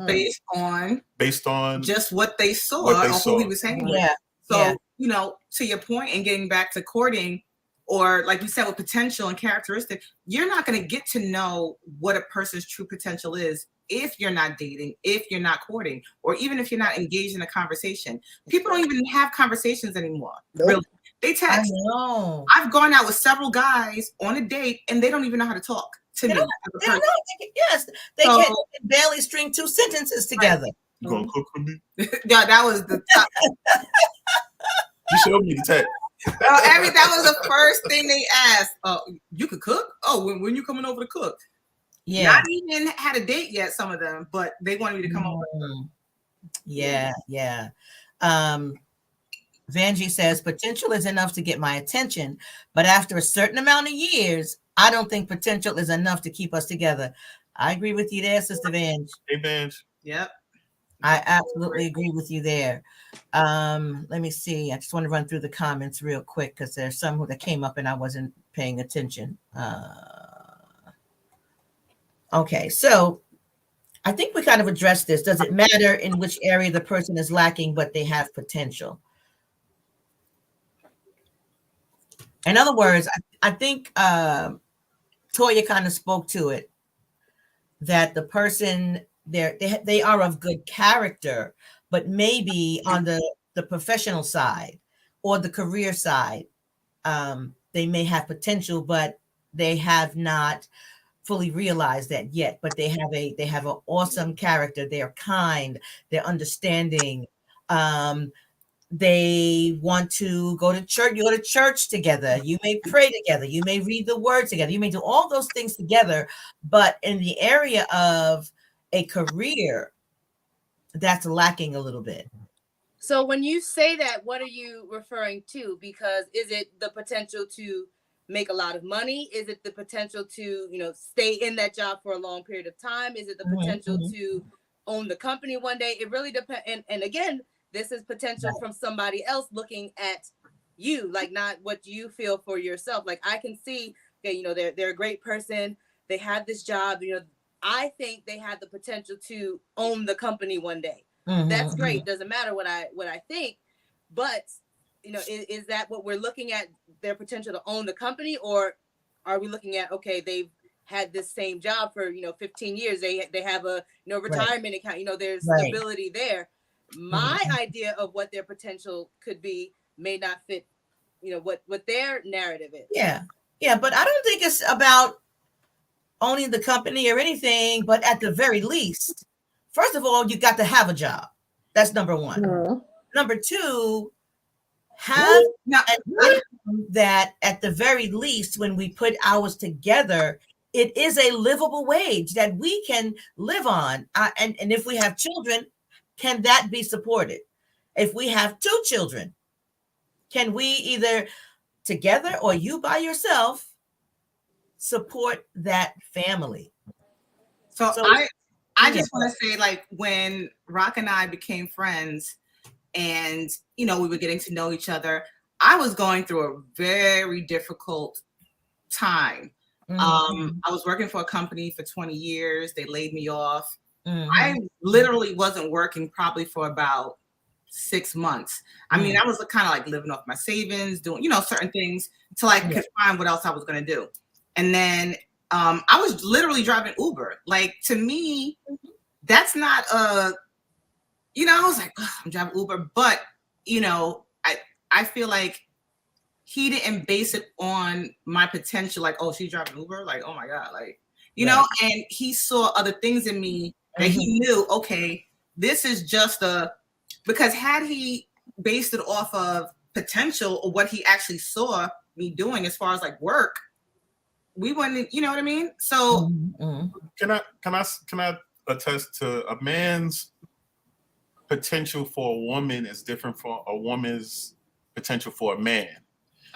Speaker 3: Based on just what they saw or who he was hanging with. So, to your point, and getting back to courting, or like you said, with potential and characteristic, you're not going to get to know what a person's true potential is if you're not dating, if you're not courting, or even if you're not engaged in a conversation. People don't even have conversations anymore. Nope. Really. They text.
Speaker 1: I know.
Speaker 3: I've gone out with several guys on a date and they don't even know how to talk to me.
Speaker 1: They don't know. They can barely string 2 sentences together.
Speaker 4: Right. You gonna cook for me?
Speaker 3: Yeah, that was the top.
Speaker 4: You showed me the text.
Speaker 3: That was the first thing they asked. You could cook? Oh, when you coming over to cook?
Speaker 1: Yeah.
Speaker 3: Not even had a date yet, some of them, but they wanted me to come over.
Speaker 1: Yeah. Vanjie says, potential is enough to get my attention, but after a certain amount of years, I don't think potential is enough to keep us together. I agree with you there, Sister Vanjie.
Speaker 4: Hey, Vanjie.
Speaker 3: Yep.
Speaker 1: I absolutely agree with you there. Let me see. I just want to run through the comments real quick because there's some that came up and I wasn't paying attention. Okay, so I think we kind of addressed this. Does it matter in which area the person is lacking, but they have potential? In other words, I think Toya kind of spoke to it, that the person they are of good character, but maybe on the professional side or the career side, they may have potential, but they have not fully realized that yet. But they have an awesome character. They're kind. They're understanding. They want to go to church. You go to church together. You may pray together. You may read the word together. You may do all those things together. But in the area of a career, that's lacking a little bit.
Speaker 2: So when you say that, what are you referring to? Because is it the potential to make a lot of money? Is it the potential to, stay in that job for a long period of time? Is it the potential to own the company one day? It really depends. And again, this is potential from somebody else looking at you, like not what you feel for yourself. Like I can see, okay, they're a great person. They have this job. I think they have the potential to own the company one day. That's great. Doesn't matter what I think, but is that what we're looking at, their potential to own the company, or are we looking at, okay, they've had this same job for 15 years. They have a retirement account. There's stability there. My idea of what their potential could be may not fit, what their narrative is.
Speaker 1: Yeah, but I don't think it's about owning the company or anything. But at the very least, first of all, you got to have a job. That's number one. Number two, have that at the very least, when we put ours together, it is a livable wage that we can live on. And if we have children, can that be supported? If we have 2 children, can we either together or you by yourself support that family?
Speaker 3: So I just want to say, like, when Rock and I became friends and, we were getting to know each other, I was going through a very difficult time. I was working for a company for 20 years. They laid me off. I literally wasn't working probably for about 6 months. I mean, I was kind of like living off my savings, doing, certain things till I could find what else I was going to do. And then I was literally driving Uber. Like, to me, that's not I was like, I'm driving Uber. But, I feel like he didn't base it on my potential. Like, oh, she's driving Uber. Like, oh my God. Like, and he saw other things in me that he knew, okay, this is just because had he based it off of potential or what he actually saw me doing as far as like work, we wouldn't, you know what I mean? So
Speaker 4: can I attest to a man's potential for a woman is different from a woman's potential for a man.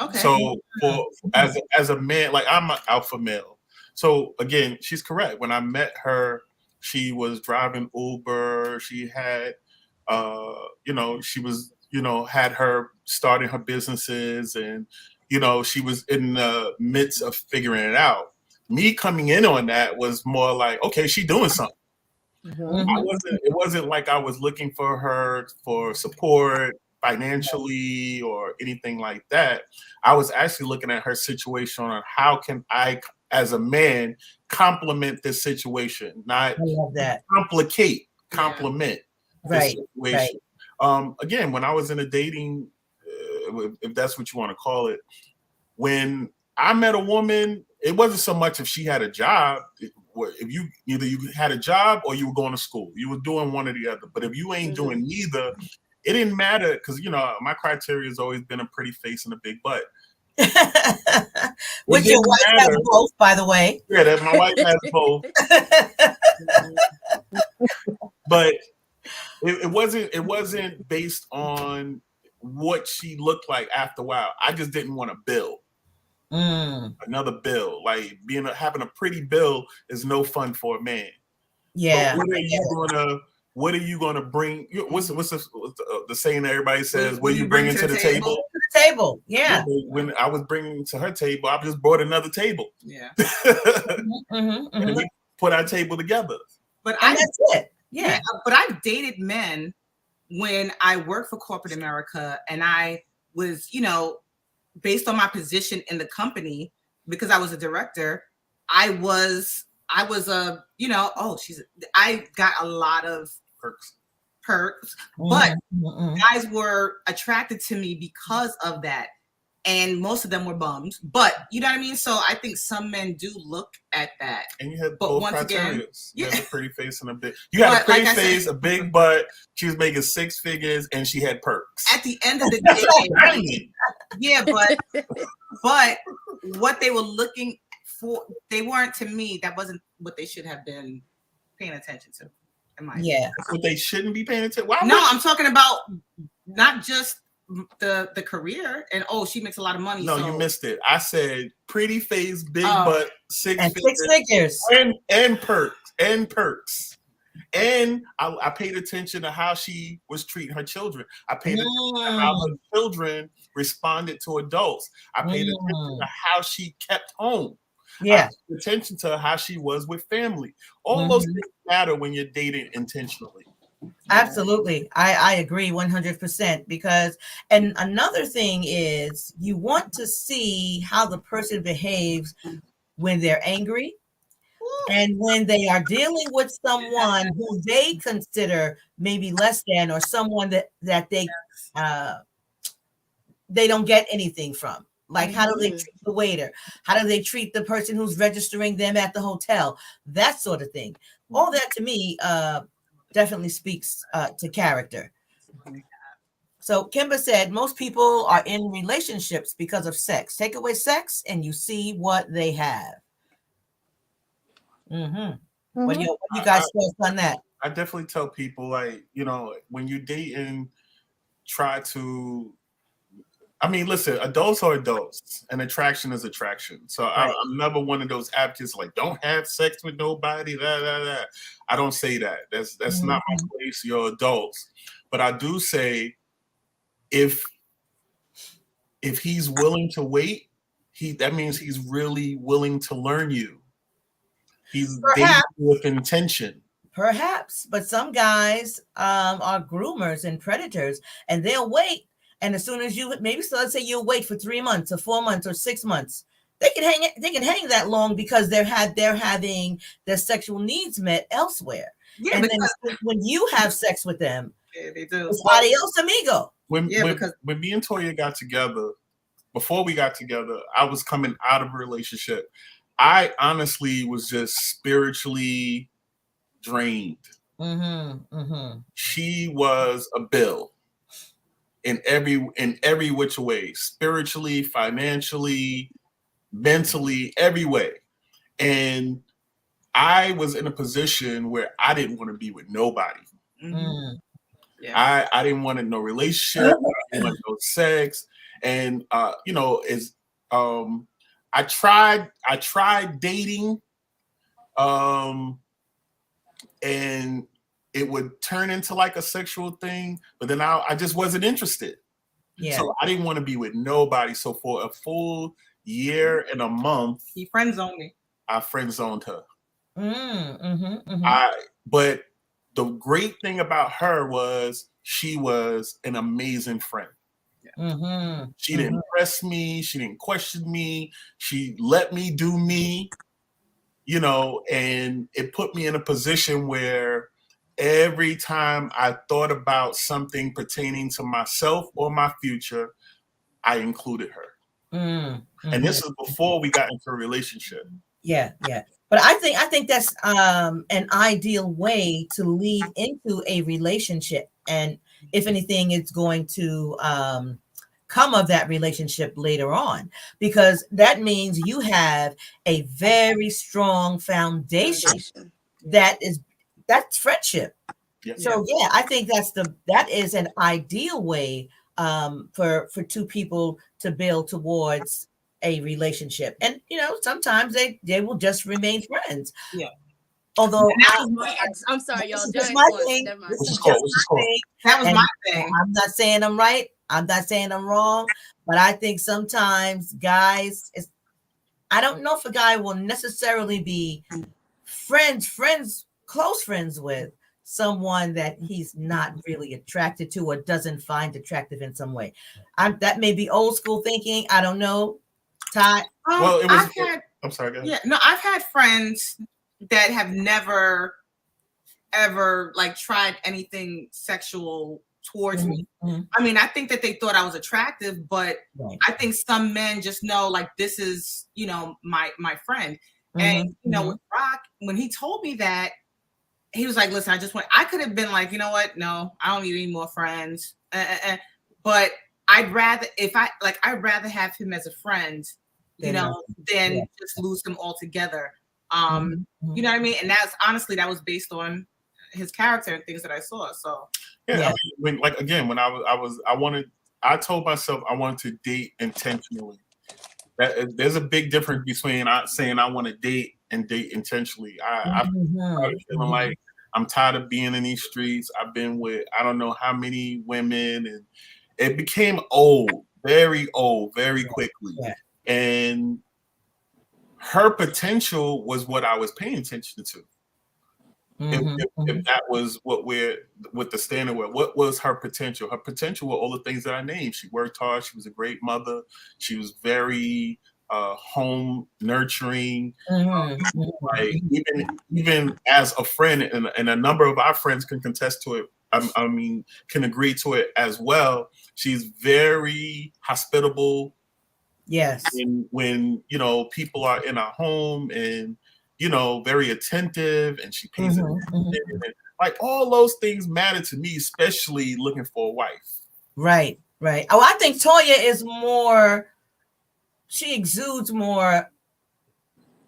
Speaker 3: okay.
Speaker 4: So for as a man, like I'm an alpha male. So again, she's correct. When I met her, she was driving Uber. She had she was, had her starting her businesses, and she was in the midst of figuring it out. Me coming in on that was more like, okay, she's doing something. It wasn't like I was looking for her for support financially or anything like that. I was actually looking at her situation on how can I, as a man, complement this situation, not
Speaker 1: I love that.
Speaker 4: complement
Speaker 1: Right,
Speaker 4: this situation. Again, when I was in a dating, if that's what you want to call it, when I met a woman, it wasn't so much if she had a job. If you either you had a job or you were going to school, you were doing one or the other. But if you ain't doing neither, it didn't matter, because my criteria has always been a pretty face and a big butt.
Speaker 1: Which your wife has both, by the way.
Speaker 4: Yeah, that my wife has both. But it wasn't based on what she looked like after a while. I just didn't want to build. Another bill. Like having a pretty bill is no fun for a man.
Speaker 1: Yeah.
Speaker 4: But what are you gonna bring? What's the saying that everybody says? What are you bringing to the table?
Speaker 1: To the table. Yeah.
Speaker 4: When I was bringing to her table, I just brought another table.
Speaker 3: Yeah.
Speaker 4: And we put our table together.
Speaker 3: But
Speaker 1: that's it. Yeah.
Speaker 3: But I've dated men when I worked for corporate America, and I was, based on my position in the company, because I was a director, I got a lot of perks, but guys were attracted to me because of that. And most of them were bums, but you know what I mean? So I think some men do look at that.
Speaker 4: And you had
Speaker 3: both
Speaker 4: criteria. You had a pretty face and a big. You had a pretty face, a big butt. She was making six figures, and she had perks.
Speaker 3: At the end of the day, yeah, but what they were looking for, they weren't, to me, that wasn't what they should have been paying attention to.
Speaker 4: That's what they shouldn't be paying attention.
Speaker 3: I'm talking about not just the career and she makes a lot of money.
Speaker 4: No, you missed it. I said pretty face, big butt, six
Speaker 1: figures,
Speaker 4: and perks. And I paid attention to how she was treating her children. I paid attention to how her children responded to adults. I paid attention to how she kept home.
Speaker 1: Yeah.
Speaker 4: I paid attention to how she was with family. All those things matter when you're dating intentionally.
Speaker 1: Absolutely. I agree 100%, because, and another thing is, you want to see how the person behaves when they're angry and when they are dealing with someone who they consider maybe less than, or someone that they don't get anything from. Like, how do they treat the waiter? How do they treat the person who's registering them at the hotel? That sort of thing. All that, to me, definitely speaks to character. So Kimba said most people are in relationships because of sex. Take away sex and you see what they have. What do you guys thoughts on that?
Speaker 4: I definitely tell people, like, when you date and try to, listen, adults are adults and attraction is attraction. So right. I'm never one of those advocates like, don't have sex with nobody. I don't say that. That's not my place. You're adults. But I do say, if he's willing to wait, that means he's really willing to learn you. He's dating with intention.
Speaker 1: Perhaps, but some guys are groomers and predators, and they'll wait. And as soon as let's say you'll wait for 3 months or 4 months or 6 months, they can hang that long because they're having their sexual needs met elsewhere. Yeah, and then when you have sex with them,
Speaker 3: they do.
Speaker 1: It's adios amigo.
Speaker 4: When me and Toya got together, before we got together, I was coming out of a relationship. I honestly was just spiritually drained. She was a bill. in every which way, spiritually, financially, mentally, every way. And I was in a position where I didn't want to be with nobody.
Speaker 1: Mm.
Speaker 3: Yeah.
Speaker 4: I didn't want no relationship. I didn't want no sex. And you know, I tried dating, and it would turn into like a sexual thing, but then I just wasn't interested.
Speaker 1: Yeah.
Speaker 4: So I didn't want to be with nobody. So for a full year and a month,
Speaker 3: He friend zoned me.
Speaker 4: I friend zoned her.
Speaker 1: Mm-hmm.
Speaker 4: But the great thing about her was she was an amazing friend.
Speaker 1: Mm-hmm.
Speaker 4: She didn't press me. She didn't question me. She let me do me, you know, and it put me in a position where every time I thought about something pertaining to myself or my future, I included her.
Speaker 1: Mm-hmm.
Speaker 4: And this is before we got into a relationship.
Speaker 1: Yeah. But I think that's an ideal way to lead into a relationship. And if anything, it's going to come of that relationship later on, because that means you have a very strong foundation that's friendship.
Speaker 4: Yeah.
Speaker 1: So yeah, I think that is an ideal way for two people to build towards a relationship. And you know, sometimes they will just remain friends.
Speaker 3: Yeah.
Speaker 1: Although
Speaker 2: I'm sorry, y'all.
Speaker 1: this is
Speaker 2: Giants
Speaker 1: my
Speaker 2: won.
Speaker 1: thing.
Speaker 2: Never mind.
Speaker 1: This
Speaker 4: What's
Speaker 1: is
Speaker 4: the score?
Speaker 1: just
Speaker 4: What's the
Speaker 1: my
Speaker 4: score?
Speaker 1: thing.
Speaker 3: That was
Speaker 1: And
Speaker 3: my thing.
Speaker 1: I'm not saying I'm right. I'm not saying I'm wrong. But I think sometimes guys, I don't know if a guy will necessarily be close friends with someone that he's not really attracted to or doesn't find attractive in some way. That may be old school thinking. I don't know. Todd?
Speaker 4: Well, it was.
Speaker 3: I'm
Speaker 4: sorry. Go ahead.
Speaker 3: Yeah, no, I've had friends that have never ever like tried anything sexual towards me. I mean, I think that they thought I was attractive, but I think some men just know like this is, you know, my friend. And you know, with Rock, when he told me that, he was like, listen, I could have been like, you know what? No, I don't need any more friends. But I'd rather have him as a friend, you know, than just lose him altogether. You know what I mean? And that was based on his character and things that I saw. So
Speaker 4: yeah. I mean, I told myself I wanted to date intentionally. There's a big difference between saying I want to date and date intentionally. I started feeling like I'm tired of being in these streets. I've been with I don't know how many women, and it became very old, very quickly. And her potential was what I was paying attention to. If that was what the standard were, what was her potential? Her potential were all the things that I named. She worked hard. She was a great mother. She was very home nurturing. Like even as a friend, and a number of our friends can contest to it. I mean, can agree to it as well. She's very hospitable.
Speaker 1: Yes.
Speaker 4: When you know people are in our home, and you know, very attentive, and she pays attention. Like all those things matter to me, especially looking for a wife.
Speaker 1: Right. Oh, I think Toya is more. She exudes more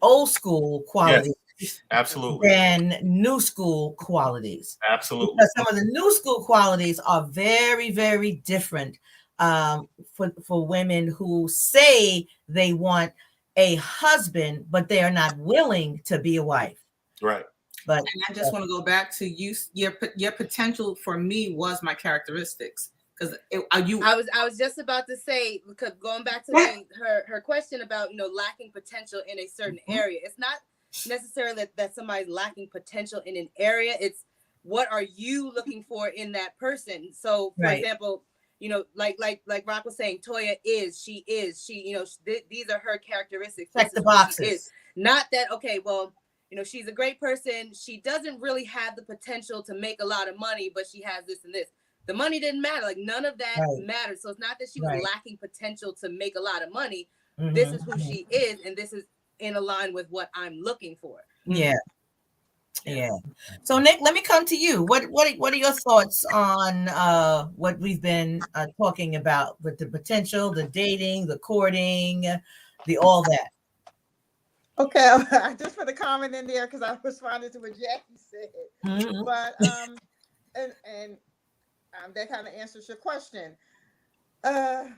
Speaker 1: old school qualities.
Speaker 4: Yes, absolutely.
Speaker 1: Than new school qualities.
Speaker 4: Absolutely.
Speaker 1: Because some of the new school qualities are very, very different for women who say they want a husband, but they are not willing to be a wife.
Speaker 4: Right.
Speaker 3: But and I just want to go back to your potential for me was my characteristics. Because
Speaker 2: I was just about to say, because going back to her question about, you know, lacking potential in a certain area, it's not necessarily that somebody's lacking potential in an area. It's what are you looking for in that person. So for example, you know, like Rock was saying, Toya she you know, these are her characteristics.
Speaker 1: Check the boxes.
Speaker 2: She is. Not that, okay, well, you know, she's a great person. She doesn't really have the potential to make a lot of money, but she has this and this. The money didn't matter. Like none of that mattered. So it's not that she was lacking potential to make a lot of money. This is who she is, and this is in line with what I'm looking for.
Speaker 1: Yeah. Yeah. So Nick, let me come to you. What are your thoughts on what we've been talking about with the potential, the dating, the courting, the all that?
Speaker 5: Okay, I just put a comment in there because I responded to what Jackie said.
Speaker 1: Mhm.
Speaker 5: But and that kind of answers your question. I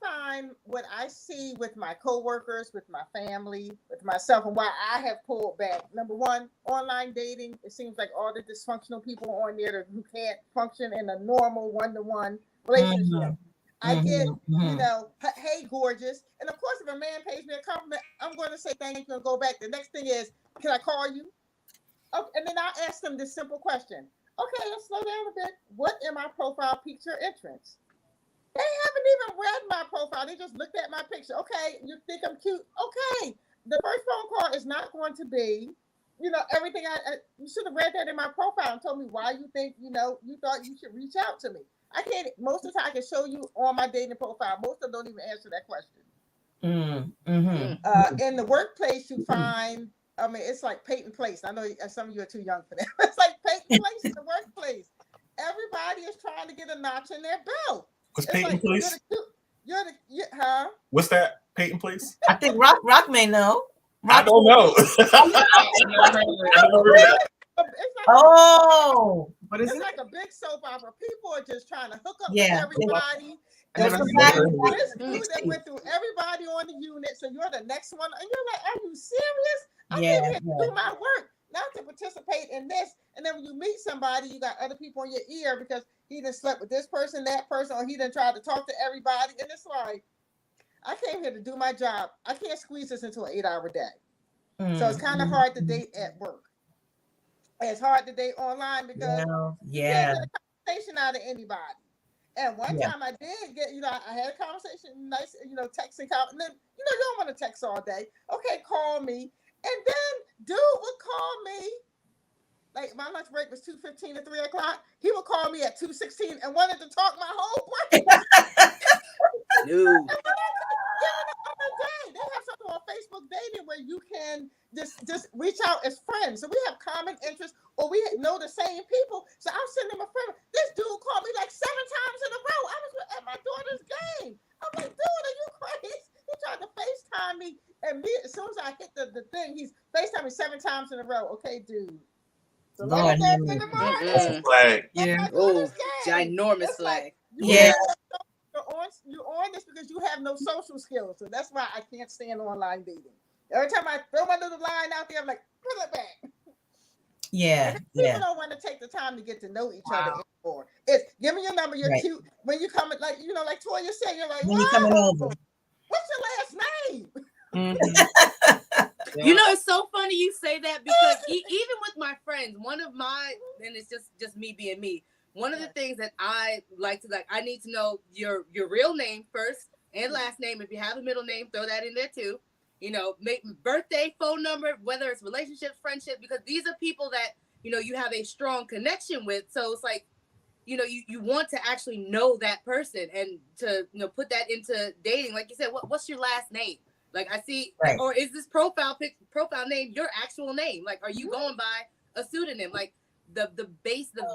Speaker 5: find what I see with my coworkers, with my family, with myself, and why I have pulled back. Number one, online dating. It seems like all the dysfunctional people on there who can't function in a normal one-to-one relationship.
Speaker 1: Mhm.
Speaker 5: I get,
Speaker 1: Mhm. Mhm.
Speaker 5: hey, gorgeous. And of course, if a man pays me a compliment, I'm going to say thank you and go back. The next thing is, can I call you? Okay, and then I ask them this simple question. Okay, let's slow down a bit. What in my profile piques your interest? They haven't even read my profile. They just looked at my picture. Okay, you think I'm cute? Okay. The first phone call is not going to be, everything. You should have read that in my profile and told me why you think, you thought you should reach out to me. I can't. Most of the time, I can show you on my dating profile. Most of them don't even answer that question. In the workplace, you find. I mean, it's like Peyton Place. I know some of you are too young for that. It's like Peyton Place in the workplace. Everybody is trying to get a notch in their belt.
Speaker 4: What's
Speaker 5: It's
Speaker 4: Peyton
Speaker 5: like
Speaker 4: Place?
Speaker 5: huh?
Speaker 4: What's that? Peyton Place?
Speaker 1: I think Rock may know.
Speaker 4: I don't know.
Speaker 5: It's like
Speaker 1: Oh,
Speaker 5: it's like a big soap opera. People are just trying to hook up
Speaker 1: yeah.
Speaker 5: with everybody.
Speaker 1: There's
Speaker 5: And
Speaker 1: some
Speaker 5: this
Speaker 1: back-
Speaker 5: dude that went through everybody on the unit, so you're the next one, and you're like, "Are you serious? I
Speaker 1: Yeah,
Speaker 5: came here to do my work, not to participate in this." And then when you meet somebody, you got other people in your ear because he done slept with this person, that person, or he done tried to talk to everybody, and it's like, I came here to do my job. I can't squeeze this into an 8-hour day, so it's kind of hard to date at work. It's hard to date online because you can't get a conversation out of anybody. And one time I did get, I had a conversation, nice, texting, and then, you don't want to text all day. Okay, call me. And then dude would call me, like my lunch break was 2:15 to 3 o'clock. He would call me at 2:16 and wanted to talk my whole break.
Speaker 2: No.
Speaker 5: They have something on Facebook dating where you can just reach out as friends. So we have common interests or we know the same people. So I'll send them a friend. This dude called me like 7 times in a row. I was at my daughter's game. I'm like, dude, are you crazy? He tried to FaceTime me. And as soon as I hit the thing, he's FaceTiming me 7 times in a row. Okay, dude. So
Speaker 1: Lord,
Speaker 5: in the morning.
Speaker 4: Flag.
Speaker 2: Yeah. Oh, ginormous flag.
Speaker 1: Yeah.
Speaker 5: You're on this because you have no social skills. So that's why I can't stand online dating. Every time I throw my little line out there, I'm like, put it back.
Speaker 1: Yeah.
Speaker 5: People don't want to take the time to get to know each other anymore. It's give me your number. You're cute. When you come, like Toya said, you're like,
Speaker 1: when you coming over.
Speaker 5: What's your last name?
Speaker 2: You know, it's so funny you say that because even with my friends, one of my, and it's just me being me. One of the things that I like to I need to know your real name first and last name. If you have a middle name, throw that in there too. Make birthday, phone number, whether it's relationships, friendships, because these are people that, you have a strong connection with. So it's like, you want to actually know that person and to, put that into dating. Like you said, what's your last name? Like I see, or is this profile name your actual name? Like, are you going by a pseudonym? Like the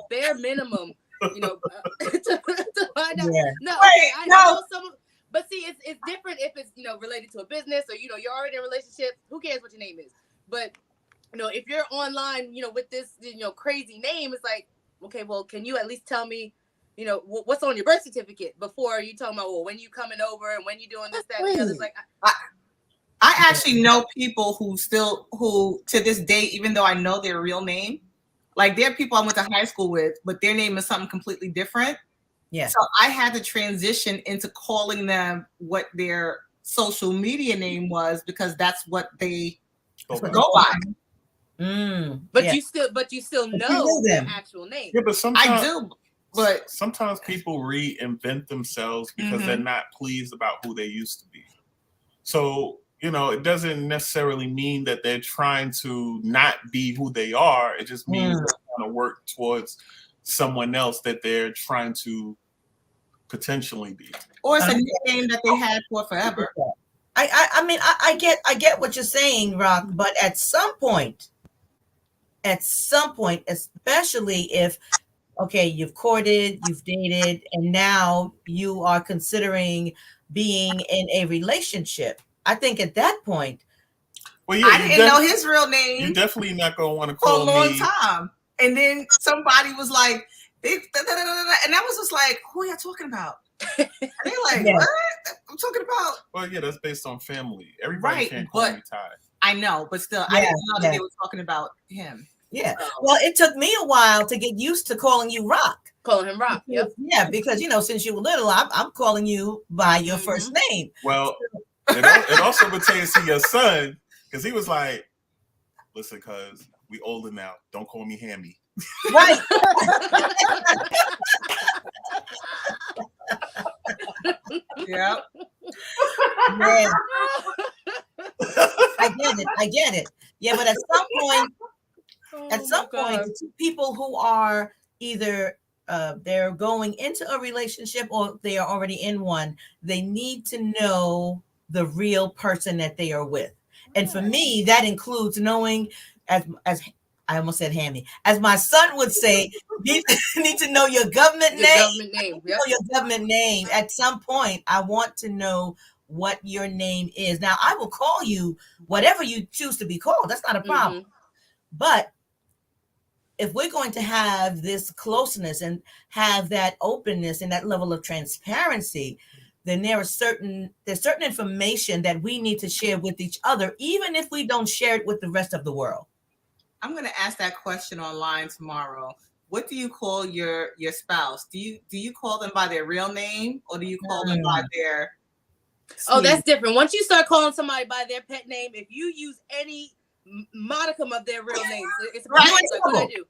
Speaker 2: bare minimum, to find out.
Speaker 1: Yeah.
Speaker 2: No, okay, I know some of, but see, it's different if it's related to a business or you're already in a relationship. Who cares what your name is? But if you're online, with this crazy name, it's like, okay, well, can you at least tell me, what's on your birth certificate before you talking about, well, when you coming over and when you doing this, that, and the other. It's like,
Speaker 3: I actually know people who to this day, even though I know their real name, like there are people I went to high school with, but their name is something completely different.
Speaker 1: Yeah.
Speaker 3: So I had to transition into calling them what their social media name was because that's what they go by.
Speaker 2: But you still know their actual name.
Speaker 4: Yeah, but sometimes
Speaker 3: I do. But
Speaker 4: sometimes people reinvent themselves because they're not pleased about who they used to be. So, it doesn't necessarily mean that they're trying to not be who they are. It just means they're trying to work towards someone else that they're trying to potentially be.
Speaker 3: Or it's a nickname that they had for forever.
Speaker 1: I mean, I get what you're saying, Rock, but at some point, at some point, especially if, okay, you've courted, you've dated, and now you are considering being in a relationship. I think at that point,
Speaker 4: Well,
Speaker 3: I didn't know his real
Speaker 4: You're
Speaker 3: name
Speaker 4: definitely not gonna want to
Speaker 3: for a
Speaker 4: call
Speaker 3: long
Speaker 4: me.
Speaker 3: time. And then somebody was like, and that was just like, who are you talking about? And they're like,
Speaker 1: Yeah.
Speaker 3: what? I'm talking about.
Speaker 4: Well, yeah, that's based on family. Everybody can't call me Ty.
Speaker 3: I know, but still, I
Speaker 1: Yeah,
Speaker 3: didn't know that
Speaker 1: yeah.
Speaker 3: they were talking about him.
Speaker 1: Yeah.
Speaker 3: So.
Speaker 1: Well, it took me a while to get used to calling you Rock.
Speaker 2: Calling him Rock. Yep.
Speaker 1: Yeah, because since you were little, I'm calling you by your first name.
Speaker 4: Well, it also pertains to your son, because he was like, "Listen, cuz we older now. Don't call me Hammy."
Speaker 1: Right.
Speaker 3: Yeah.
Speaker 1: Yeah. I get it. Yeah, but at some point, the two people who are either they're going into a relationship or they are already in one, they need to know the real person that they are with. And for me, that includes knowing, as I almost said Hammy, as my son would say, need to know your government name.
Speaker 2: Government name. Yep.
Speaker 1: Know your government name. At some point, I want to know what your name is. Now, I will call you whatever you choose to be called. That's not a problem. But if we're going to have this closeness and have that openness and that level of transparency, then there's certain information that we need to share with each other, even if we don't share it with the rest of the world.
Speaker 3: I'm going to ask that question online tomorrow. What do you call your spouse? Do you call them by their real name, or do you call them by their?
Speaker 2: Oh, that's different. Once you start calling somebody by their pet name, if you use any modicum of their real names, it's
Speaker 1: Right.
Speaker 2: like, what do I do?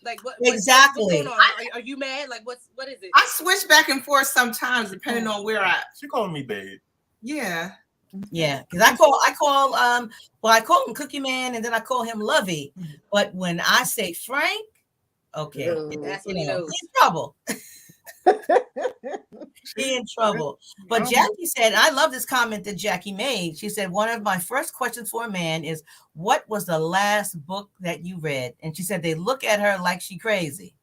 Speaker 2: Like what?
Speaker 1: Exactly.
Speaker 2: What's going on? Are you mad? Like what is it?
Speaker 3: I switch back and forth sometimes depending on where I.
Speaker 4: She calling me babe.
Speaker 3: Yeah.
Speaker 1: Yeah, because I call him Cookie Man, and then I call him Lovey. But when I say Frank, okay,
Speaker 2: that's when he knows.
Speaker 1: He's in trouble. He in trouble. But Jackie said, I love this comment that Jackie made. She said, one of my first questions for a man is, what was the last book that you read? And she said they look at her like she crazy.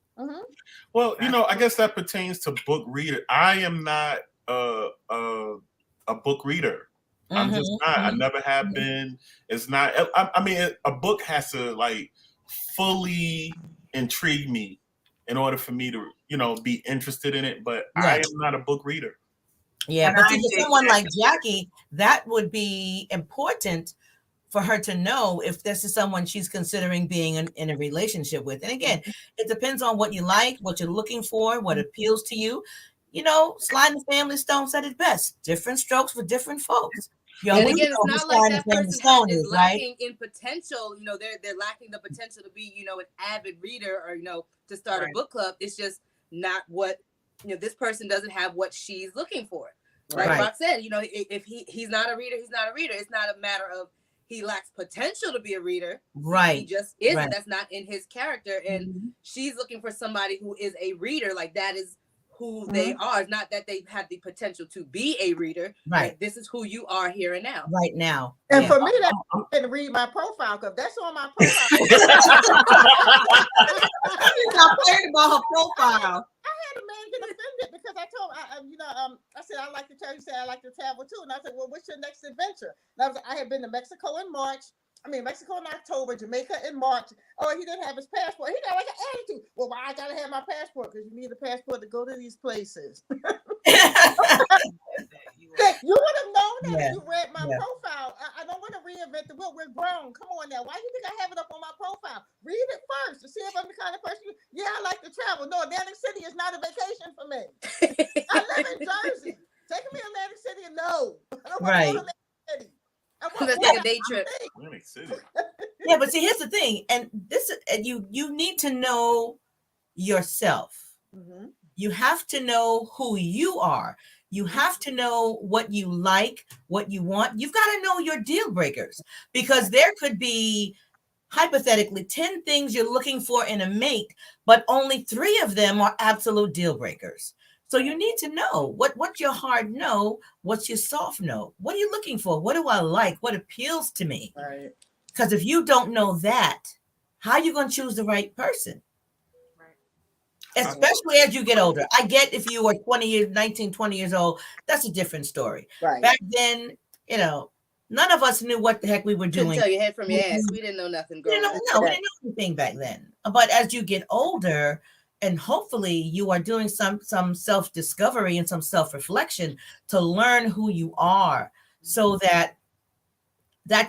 Speaker 4: Well, I guess that pertains to book reader. I am not a book reader. I'm just not. I never have been. It's not. I mean, a book has to like fully intrigue me in order for me to, be interested in it. But I am not a book reader.
Speaker 1: Yeah, but for someone like Jackie, that would be important for her to know if this is someone she's considering being in a relationship with. And again, it depends on what you like, what you're looking for, what appeals to you. Sliding the family stone said it best. Different strokes for different folks.
Speaker 2: And again, it's not like that person is lacking in potential. They're lacking the potential to be, an avid reader or, to start a book club. It's just not what, this person doesn't have what she's looking for. Right. Rock said, if he's not a reader, he's not a reader. It's not a matter of he lacks potential to be a reader.
Speaker 1: Right.
Speaker 2: He just isn't. Right. That's not in his character. And she's looking for somebody who is a reader. Like that is who they are. It's not that they have the potential to be a reader.
Speaker 1: Right.
Speaker 2: Like, this is who you are here and now.
Speaker 1: Right now.
Speaker 5: And for me, that's to read my profile because that's on my profile.
Speaker 3: She's not playing about her profile.
Speaker 5: I had a man get offended because I told I said I like to travel. He said I like to travel too, and I said, well, what's your next adventure? And I had been to Mexico in Mexico in October, Jamaica in March. Oh, he didn't have his passport. He got like an attitude. Well, why I gotta have my passport? Because you need a passport to go to these places. You would have known that if you read my profile. I don't want to reinvent the wheel. We're grown. Come on now. Why do you think I have it up on my profile? Read it first to see if I'm the kind of person. Yeah, I like to travel. No, Atlantic City is not a vacation for me. I live in Jersey. Take me to Atlantic City. No, I don't want to go to Atlantic City.
Speaker 2: That's like a day trip.
Speaker 1: Yeah, but see, here's the thing, and this you need to know yourself. You have to know who you are. You have to know what you like, what you want. You've got to know your deal breakers, because there could be hypothetically 10 things you're looking for in a mate, but only 3 of them are absolute deal breakers. So you need to know what's your hard no, what's your soft no. What are you looking for? What do I like? What appeals to me?
Speaker 5: Right.
Speaker 1: Because if you don't know that, how are you going to choose the right person?
Speaker 3: Right.
Speaker 1: Especially as you get older. I get if you were 19, 20 years old, that's a different story.
Speaker 5: Right.
Speaker 1: Back then, you know, none of us knew what the heck we were
Speaker 2: Couldn't
Speaker 1: doing.
Speaker 2: tell your head from your ass. We didn't know nothing
Speaker 1: We
Speaker 2: growing
Speaker 1: didn't
Speaker 2: up.
Speaker 1: know, we didn't know anything back then. But as you get older, and hopefully you are doing some self-discovery and some self-reflection to learn who you are, so that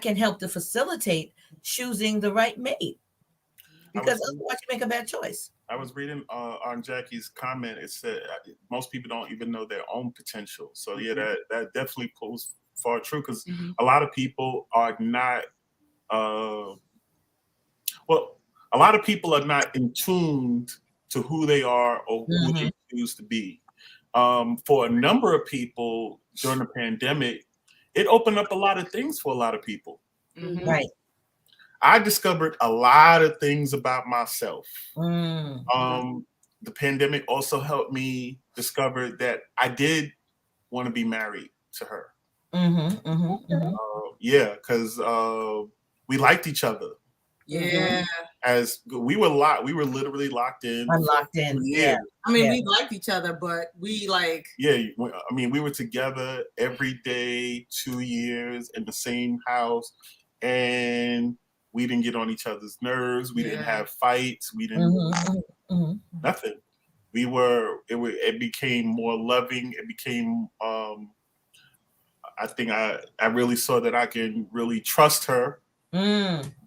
Speaker 1: can help to facilitate choosing the right mate. Because otherwise you make a bad choice.
Speaker 4: I was reading on Jackie's comment. It said most people don't even know their own potential. So yeah, that definitely pulls far true, because a lot of people are not. Well, a lot of people are not in tune to who they are or who they choose to be. For a number of people during the pandemic, it opened up a lot of things for a lot of people.
Speaker 1: Right.
Speaker 4: I discovered a lot of things about myself. The pandemic also helped me discover that I did want to be married to her. Yeah, because we liked each other.
Speaker 3: Yeah.
Speaker 4: As we were literally locked in.
Speaker 1: I'm locked in. Yeah.
Speaker 3: I mean, we liked each other, but we like.
Speaker 4: Yeah, I mean, we were together every day, 2 years in the same house, and we didn't get on each other's nerves. We didn't have fights. We didn't nothing. It became more loving. It became. I think I really saw that I can really trust her.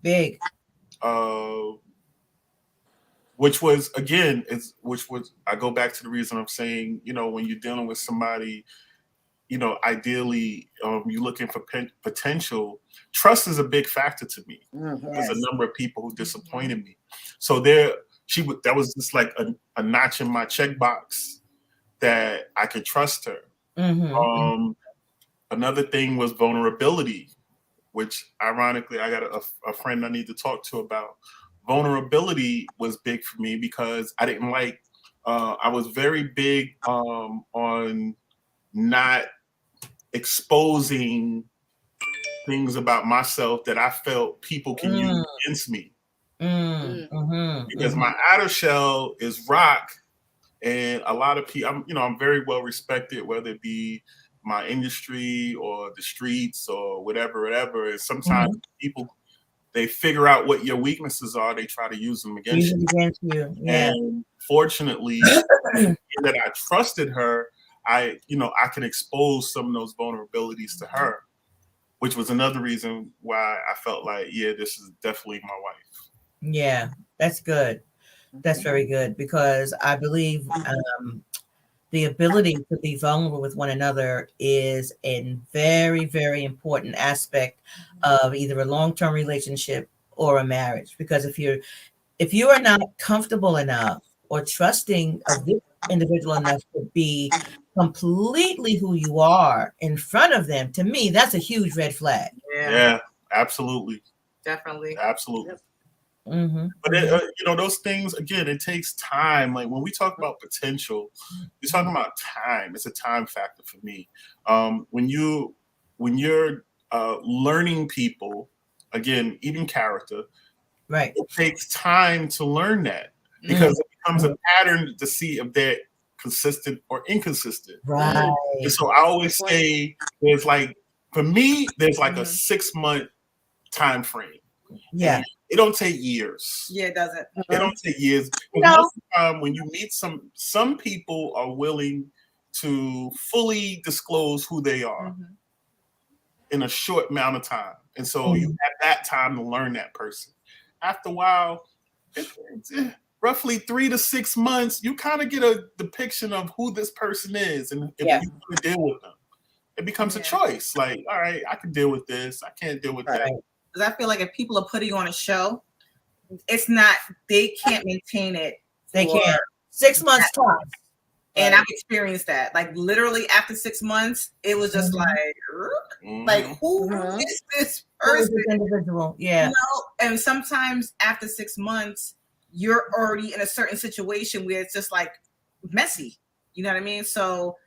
Speaker 1: Big.
Speaker 4: Which was I go back to the reason I'm saying, when you're dealing with somebody, ideally, you're looking for potential. Trust is a big factor to me. There's a number of people who disappointed me. So that was just like a notch in my checkbox that I could trust her. Another thing was vulnerability, which ironically I got a friend I need to talk to about. Vulnerability was big for me because I didn't like, I was very big on not exposing things about myself that I felt people can use against me. Because my outer shell is rock, and a lot of people, I'm very well respected, whether it be my industry or the streets or whatever. And sometimes people, they figure out what your weaknesses are. They try to use them against you.
Speaker 1: Yeah.
Speaker 4: And fortunately, that I trusted her, I can expose some of those vulnerabilities to her, which was another reason why I felt like, yeah, this is definitely my wife.
Speaker 1: Yeah, that's good. That's very good, because I believe the ability to be vulnerable with one another is a very, very important aspect of either a long-term relationship or a marriage. Because if you are not comfortable enough or trusting of this individual enough to be completely who you are in front of them, to me, that's a huge red flag.
Speaker 4: Yeah, absolutely.
Speaker 3: Definitely.
Speaker 4: Absolutely. But those things, again, it takes time. Like when we talk about potential, we're talking about time. It's a time factor for me. When you're learning people, again, even character,
Speaker 1: right?
Speaker 4: It takes time to learn that, because it becomes a pattern to see if they're consistent or inconsistent.
Speaker 1: Right.
Speaker 4: And so I always say there's like, for me, there's like a 6-month time frame.
Speaker 1: Yeah.
Speaker 4: And it don't take years.
Speaker 3: Yeah, it doesn't.
Speaker 4: It don't take years.
Speaker 1: No.
Speaker 4: Most of the time when you meet some people are willing to fully disclose who they are in a short amount of time. And so you have that time to learn that person. After a while, it's roughly 3 to 6 months, you kind of get a depiction of who this person is, and if you want to deal with them. It becomes a choice. Like, all right, I can deal with this. I can't deal with that.
Speaker 3: Because I feel like if people are putting on a show, it's not, they can't maintain it.
Speaker 1: They can't. 6 months tops.
Speaker 3: And I've experienced that. Like literally after 6 months, it was just like, who is this person?
Speaker 1: Who is this individual? Yeah.
Speaker 3: And sometimes after 6 months, you're already in a certain situation where it's just like messy. You know what I mean? So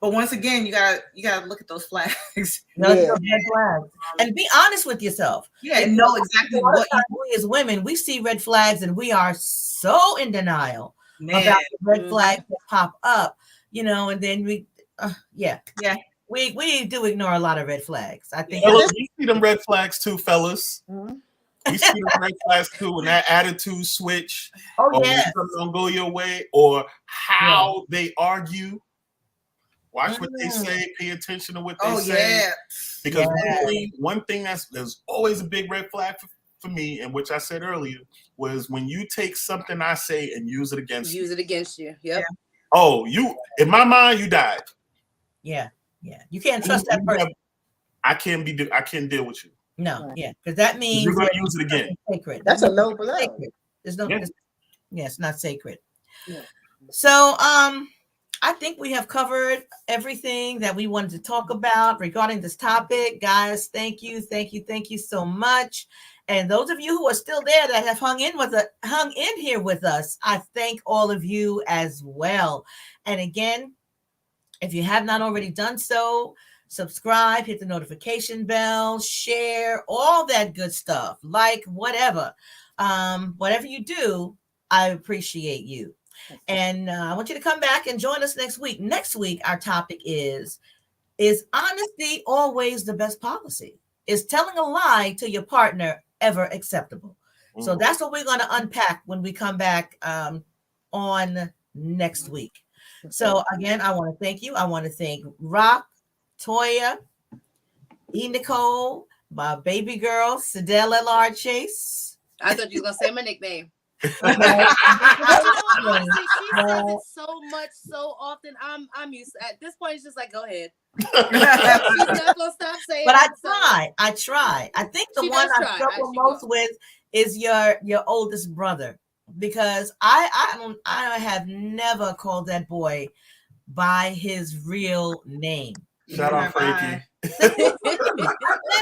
Speaker 3: But once again, you gotta look at those flags.
Speaker 1: No,
Speaker 5: Yeah.
Speaker 1: red flags. And be honest with yourself.
Speaker 3: Yeah, and know exactly
Speaker 1: A lot of
Speaker 3: what you
Speaker 1: times we as women, we see red flags and we are so in denial
Speaker 3: man.
Speaker 1: about the red
Speaker 2: Mhm.
Speaker 1: flags that pop up, and then
Speaker 3: Yeah.
Speaker 1: we do ignore a lot of red flags. I think
Speaker 4: Fellas, we see them red flags too, fellas.
Speaker 5: Mhm.
Speaker 4: We see them red flags too when that attitude switch,
Speaker 1: oh
Speaker 4: or when
Speaker 1: yeah.
Speaker 4: something don't go your way, or how they argue. Watch what they say. Pay attention to what they
Speaker 3: Oh
Speaker 4: say.
Speaker 3: yeah.
Speaker 4: Because
Speaker 1: Yeah.
Speaker 4: one thing there's always a big red flag for me, and which I said earlier, was when you take something I say and use it against you.
Speaker 2: Use it against you. Yep.
Speaker 4: Oh, in my mind, you died.
Speaker 1: Yeah. You can't trust that person.
Speaker 4: I can't deal with you.
Speaker 1: No,
Speaker 5: Right.
Speaker 1: yeah, because that means
Speaker 4: You're gonna use it again.
Speaker 1: it's sacred.
Speaker 5: That's
Speaker 1: That
Speaker 5: a
Speaker 1: means
Speaker 5: low
Speaker 1: it's
Speaker 5: blow.
Speaker 1: sacred. There's no,
Speaker 4: Yeah.
Speaker 1: it's not sacred.
Speaker 5: Yeah.
Speaker 1: So, I think we have covered everything that we wanted to talk about regarding this topic, guys. Thank you so much. And those of you who are still there that have hung in here with us, I thank all of you as well. And again, if you have not already done so, subscribe, hit the notification bell, share, all that good stuff, like whatever. Whatever you do, I appreciate you. And I want you to come back and join us next week. Next week, our topic is honesty always the best policy? Is telling a lie to your partner ever acceptable? So that's what we're going to unpack when we come back on next week. So again, I want to thank you. I want to thank Rock, Toya, E. Nicole, my baby girl, Sidell L.R. Chase.
Speaker 2: I thought you were gonna say my nickname.
Speaker 1: Okay.
Speaker 2: Honestly, she says it so much, so often. I'm used to, at this point. It's just like, go ahead. She's not gonna stop saying.
Speaker 1: But
Speaker 2: it,
Speaker 1: I try. I think the
Speaker 2: She
Speaker 1: one
Speaker 2: does
Speaker 1: I
Speaker 2: try.
Speaker 1: struggle
Speaker 2: She
Speaker 1: most
Speaker 2: will.
Speaker 1: with is your oldest brother, because I have never called that boy by his real name.
Speaker 4: Shout out Frankie.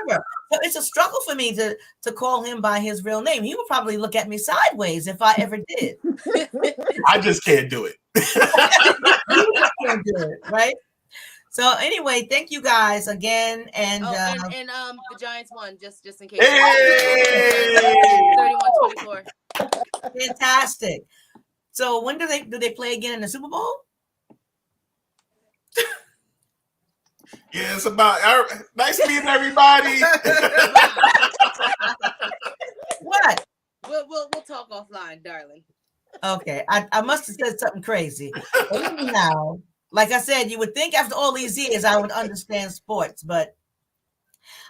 Speaker 1: Never. So it's a struggle for me to call him by his real name. He would probably look at me sideways if I ever did.
Speaker 4: I just can't do it.
Speaker 1: You can't do it, right? So anyway, thank you guys again, and
Speaker 2: the Giants won just in case.
Speaker 4: Hey!
Speaker 2: 31-24.
Speaker 1: fantastic. So when do they play again in the Super Bowl?
Speaker 4: Yeah, it's about nice meeting everybody.
Speaker 1: What?
Speaker 2: We'll talk offline, darling.
Speaker 1: Okay, I must have said something crazy. But anyhow, like I said, you would think after all these years I would understand sports, but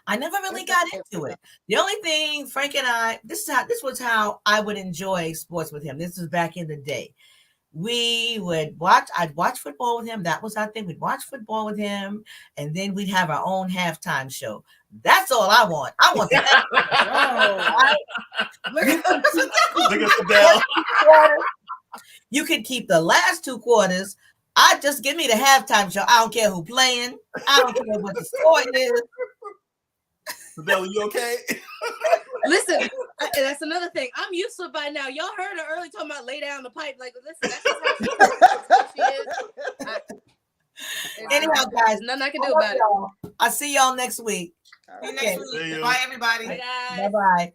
Speaker 1: I never really got into it. The only thing Frank and I, this was how I would enjoy sports with him. This was back in the day. I'd watch football with him. That was our thing. We'd watch football with him, and then we'd have our own halftime show. That's all I want. I want that.
Speaker 3: Look at
Speaker 4: Look at Fidel.
Speaker 1: You could keep the last 2 quarters. Just give me the halftime show. I don't care who playing. I don't care what the score is.
Speaker 4: Fidel, you okay?
Speaker 2: Listen, that's another thing. I'm used to it by now. Y'all heard her early talking about lay down the pipe. Like, listen, that's how she is.
Speaker 1: Anyhow, guys,
Speaker 2: there's nothing I can do about it.
Speaker 1: I'll see y'all next week.
Speaker 3: you next week. Bye, everybody.
Speaker 2: Bye, guys.
Speaker 1: Bye-bye.